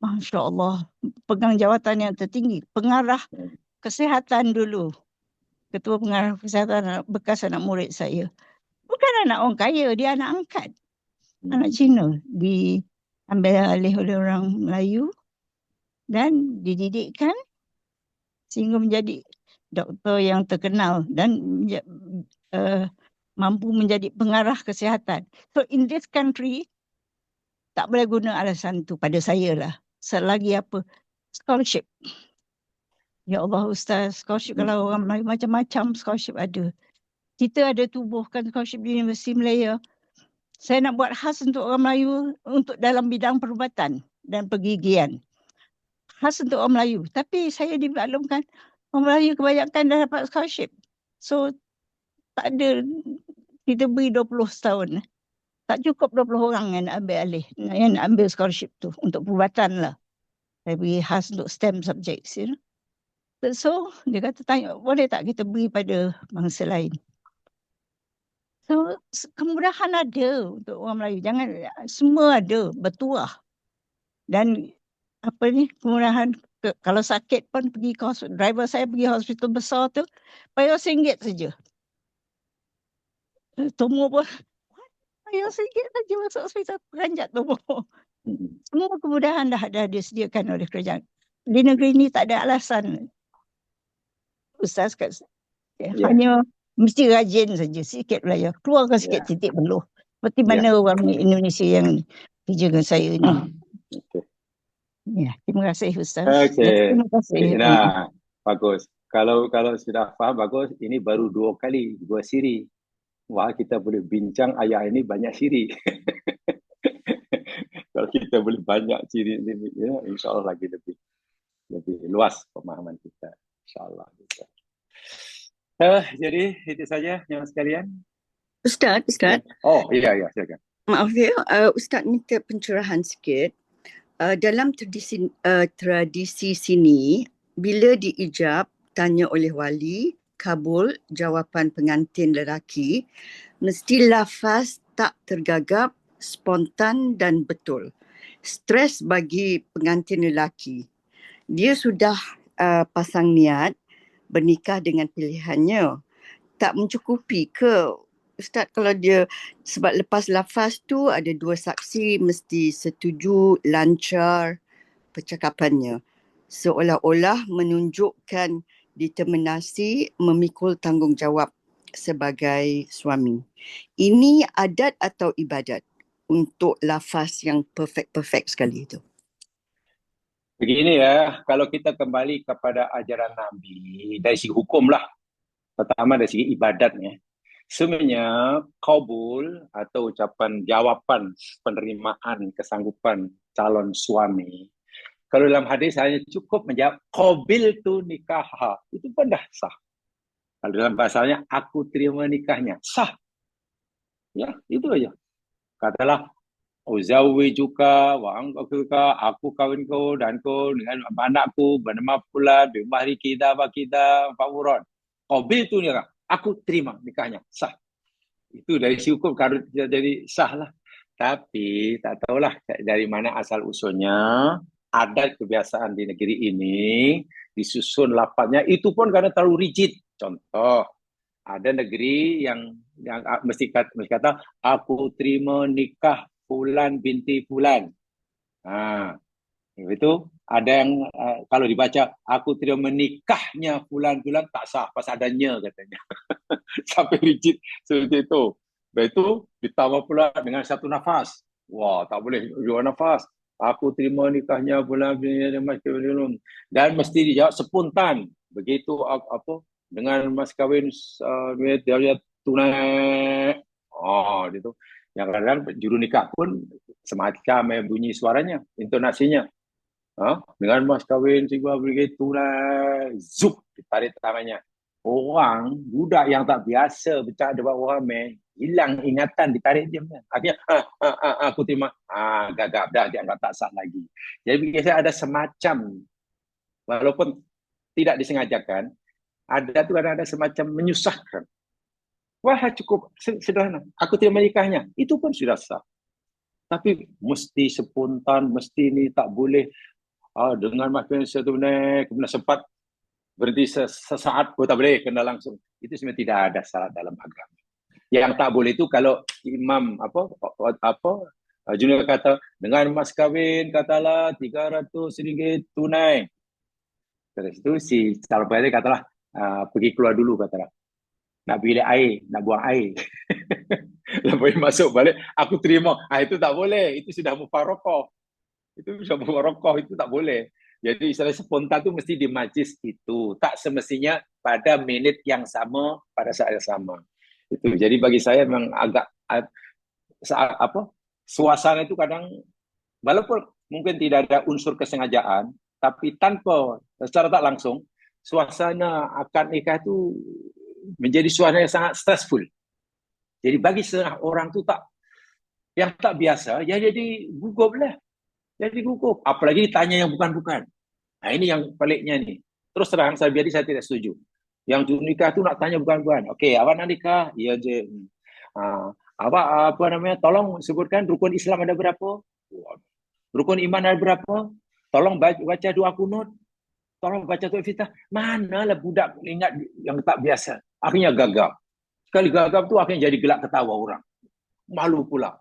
Masya Allah pegang jawatan yang tertinggi. Pengarah kesihatan dulu. Ketua pengarah kesihatan bekas anak murid saya. Bukan anak orang kaya, dia anak angkat. Anak Cina. Diambil alih oleh orang Melayu dan dididikkan sehingga menjadi doktor yang terkenal dan mampu menjadi pengarah kesihatan. So in this country, tak boleh guna alasan tu pada saya lah. Selagi scholarship. Ya Allah Ustaz, scholarship kalau orang Melayu macam-macam scholarship ada. Kita ada tubuhkan scholarship di Universiti Malaya. Saya nak buat khas untuk orang Melayu untuk dalam bidang perubatan dan pergigian. Khas untuk orang Melayu. Tapi saya dimaklumkan orang Melayu kebanyakan dah dapat scholarship. So tak ada, kita beri 20 tahun. Tak cukup 20 orang yang nak ambil alih, yang nak ambil scholarship tu untuk perubatan lah. Saya beri khas untuk STEM subjects. So dia kata tanya, boleh tak kita beri pada bangsa lain? So kemudahan ada untuk orang Melayu. Jangan semua ada, bertuah. Dan kemudahan kalau sakit pun pergi ke hospital. Driver saya pergi hospital besar tu bayar RM1 saja. Tumor pun bayar RM1 saja masuk hospital, peranjat tumor. Semua kemudahan dah disediakan oleh kerajaan. Di negeri ini tak ada alasan. Ustaz kat hanya mesti rajin saja, sikit belajar. Keluarkan sikit titik peluh. Seperti mana orang Indonesia yang kerja dengan saya ni. Terima kasih Ustaz. Terima kasih. Bagus. Kalau sudah faham, bagus. Ini baru 2 kali, 2 siri. Wah, kita boleh bincang ayat ini banyak siri. Kalau kita boleh banyak siri ini, insyaAllah lagi lebih luas pemahaman kita. InsyaAllah. Jadi itu saja yang sekalian. Ustaz. Oh, iya, silakan. Maaf ya, Ustaz minta pencerahan sikit. Dalam tradisi sini, bila diijab, tanya oleh wali, kabul jawapan pengantin lelaki, mesti lafaz tak tergagap, spontan dan betul. Stres bagi pengantin lelaki. Dia sudah pasang niat bernikah dengan pilihannya, tak mencukupi ke Ustaz, kalau dia, sebab lepas lafaz tu ada 2 saksi mesti setuju, lancar percakapannya, seolah-olah menunjukkan determinasi memikul tanggungjawab sebagai suami. Ini adat atau ibadat untuk lafaz yang perfect sekali itu? Begini ya, kalau kita kembali kepada ajaran Nabi dari segi hukum lah, pertama dari segi ibadatnya, sebenarnya qabul atau ucapan jawaban penerimaan kesanggupan calon suami, kalau dalam hadis hanya cukup menjawab qabil tu nikah, itu pun dah sah. Kalau dalam bahasanya aku terima nikahnya, sah. Ya, itu aja. Katalah uzawijuka wa angkuka, aku kawin kau dan kau dengan anakku bernama fulan bimahri kita wa kita fawuran. Qabil tu nikah, aku terima nikahnya, sah. Itu dari si hukum kalau jadi sah lah. Tapi tak tahulah dari mana asal usulnya, adat kebiasaan di negeri ini disusun lafaznya itu pun kadang terlalu rigid. Contoh, ada negeri yang mesti kata aku terima nikah fulan binti fulan. Itu ada yang kalau dibaca aku terima menikahnya fulan-fulan, tak sah pas adanya katanya. Sampai rigid seperti itu. Lepas itu ditambah pula dengan satu nafas. Wah, tak boleh dua nafas. Aku terima nikahnya bulan dan mesti dijawab spontan. Begitu apa dengan mas kawin dia tunai. Oh, gitu. Yang kadang juru nikah pun semacam bunyi suaranya, intonasinya. Dengan mas kawin siapa begitu lah, zup ditarik tangannya. Orang budak yang tak biasa bercakap depan orang hilang ingatan, ditarik dia. Akhirnya aku terima, gagap dah, dia tak sah lagi. Jadi biasa ada semacam, walaupun tidak disengajakan, ada tu ada semacam menyusahkan. Wah, cukup sederhana, aku terima nikahnya, itu pun sudah sah. Tapi mesti spontan, mesti ni tak boleh dengan makin setunai, kemudian sempat berhenti sesaat, tak boleh, kena langsung. Itu sebenarnya tidak ada syarat dalam agama. Yang tak boleh itu kalau imam junior kata dengan mas kahwin katalah RM300 tunai. Terus itu si calon pengantin katalah pergi keluar dulu, katalah nak bilik air, nak buang air. Lepas masuk balik, aku terima. Itu tak boleh, itu sudah mufarokoh. Itu sudah mufarokoh, itu tak boleh. Jadi istilah spontan itu mesti di majlis itu, tak semestinya pada minit yang sama, pada saat yang sama. Itu. Jadi bagi saya memang agak suasana itu kadang walaupun mungkin tidak ada unsur kesengajaan, tapi tanpa secara tak langsung suasana akad nikah itu menjadi suasana yang sangat stressful. Jadi bagi setengah orang tu yang tak biasa, ya jadi gugup lah. Jadi gugup. Apalagi ditanya yang bukan-bukan. Ini yang peliknya ni. Terus terang, saya tidak setuju. Yang juru nikah tu nak tanya bukan-bukan. Okey, awak nak nikah? Ya je. Awak tolong sebutkan rukun Islam ada berapa? Rukun iman ada berapa? Tolong baca doa kunut. Tolong baca doa iftitah. Manalah budak ingat yang tak biasa. Akhirnya gagap. Sekali gagap tu akhirnya jadi gelak ketawa orang. Malu pula.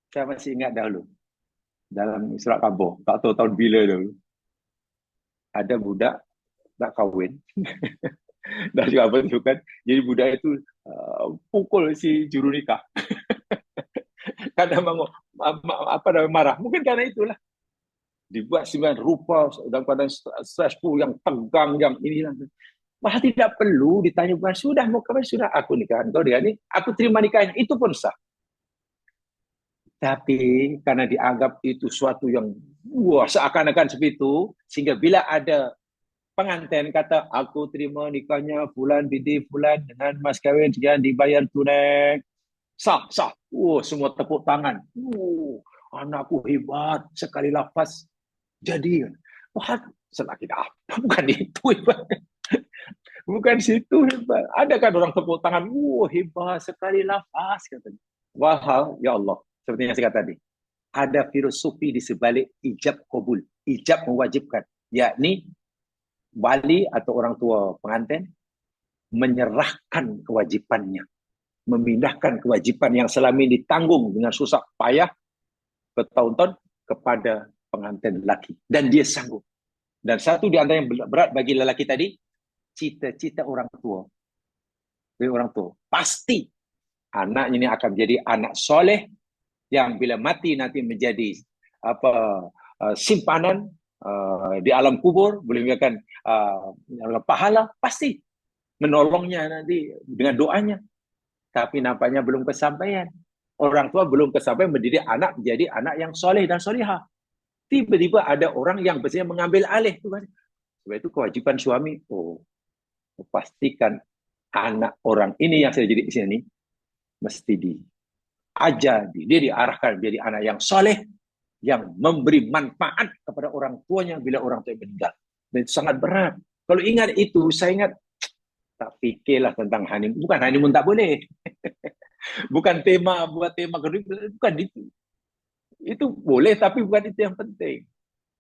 Saya masih ingat dahulu. Dalam surat khabar. Tak tahu tahun bila dahulu. Ada budak nak kahwin. Dah juga apa tu kan. Jadi budak itu pukul si juru nikah. Kadang marah. Mungkin karena itulah. Dibuat sembilan rupa dalam keadaan stressful, yang tegang, yang inilah. Bah, tidak perlu ditanya bukan sudah mau kahwin, sudah aku nikah engkau dengan ini, aku terima nikahnya, itu pun sah. Tapi karena dianggap itu suatu yang seakan-akan seperti itu, sehingga bila ada pengantin kata aku terima nikahnya fulan binti fulan dengan mas kawin sekian dibayar tunai, sah. Semua tepuk tangan. Anakku hebat, sekali lafaz jadi. Wah, selagi apa? Bukan itu hebat. Bukan situ hebat. Ada kan orang tepuk tangan, hebat sekali lafaz katanya. Wah, ya Allah, seperti yang saya kata tadi. Ada filosofi di sebalik ijab qabul. Ijab mewajibkan, yakni wali atau orang tua pengantin menyerahkan kewajibannya, memindahkan kewajiban yang selama ini ditanggung dengan susah payah bertahun-tahun kepada pengantin lelaki. Dan dia sanggup. Dan satu di antara yang berat bagi lelaki tadi, cita-cita orang tua. Dari orang tua. Pasti anaknya ini akan menjadi anak soleh yang bila mati nanti menjadi simpanan di alam kubur, boleh memberikan pahala, pasti menolongnya nanti dengan doanya. Tapi nampaknya belum kesampaian. Orang tua belum kesampaian mendidik anak menjadi anak yang soleh dan solehah. Tiba-tiba ada orang yang biasanya mengambil alih. Sebab itu kewajiban suami, pastikan anak orang ini yang saya didik di sini mesti diajar, dia diarahkan menjadi anak yang soleh, yang memberi manfaat kepada orang tuanya bila orang tua meninggal. Dan itu sangat berat. Kalau ingat itu, saya ingat, tak fikirlah tentang honeymoon. Bukan honeymoon tak boleh. Bukan tema, buat tema kedua, bukan itu. Itu boleh, tapi bukan itu yang penting.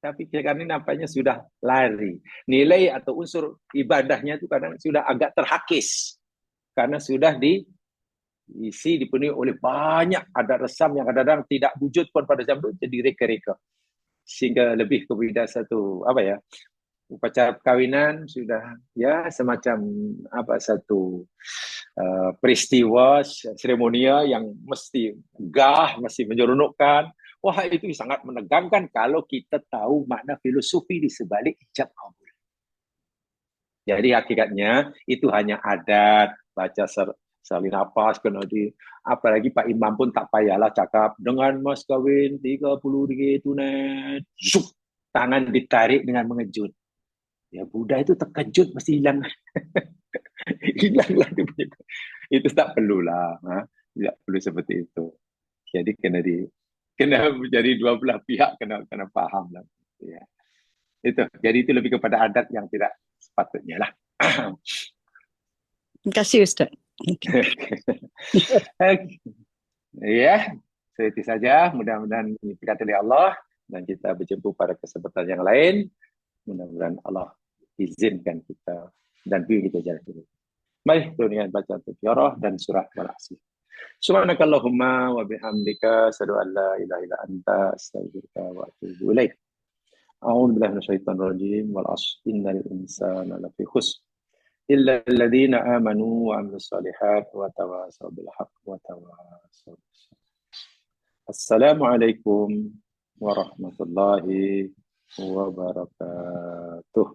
Tapi karena nampaknya sudah lari. Nilai atau unsur ibadahnya itu kadang sudah agak terhakis. Karena sudah dipenuhi oleh banyak adat resam yang kadang-kadang tidak wujud pun pada zaman itu, jadi reka-reka. Sehingga lebih kepada satu upacara perkahwinan sudah semacam satu peristiwa seremonial yang mesti megah, mesti menyeronokkan. Wah, itu sangat menegangkan kalau kita tahu makna filosofi di sebalik ijab kabul. Jadi hakikatnya itu hanya adat, baca salin nafas, kena apalagi Pak Imam pun tak payahlah cakap dengan mas kawin 30 ringgit tunai, zuk, tangan ditarik dengan mengejut. Ya Buddha itu terkejut mesti hilang. Hilanglah dia. Itu tak perlulah, tidak perlu seperti itu. Jadi kena menjadi dua belah pihak kena faham lah. Ya. Itu. Jadi itu lebih kepada adat yang tidak sepatutnya lah. Terima kasih Ustaz. Ya, itu saja. Mudah-mudahan diberkati oleh Allah dan kita berjumpa pada kesempatan yang lain. Mudah-mudahan Allah izinkan kita dan beri kita jalan dulu. Mari dengan baca Al-Fatihah dan surah Al-Asr. Subhanakallahumma wa bihamdika asyhadu an la ilaha illa anta astaghfiruka wa atubu ilaik. A'udzu billahi minasyaitonir rajim wal 'ashr innal insana lafi khusr illa alladziina aamanu wa 'amilus shalihaati wa tawassaw bil haqqi wa tawassaw bis sabr. Assalamualaikum warahmatullahi wabarakatuh.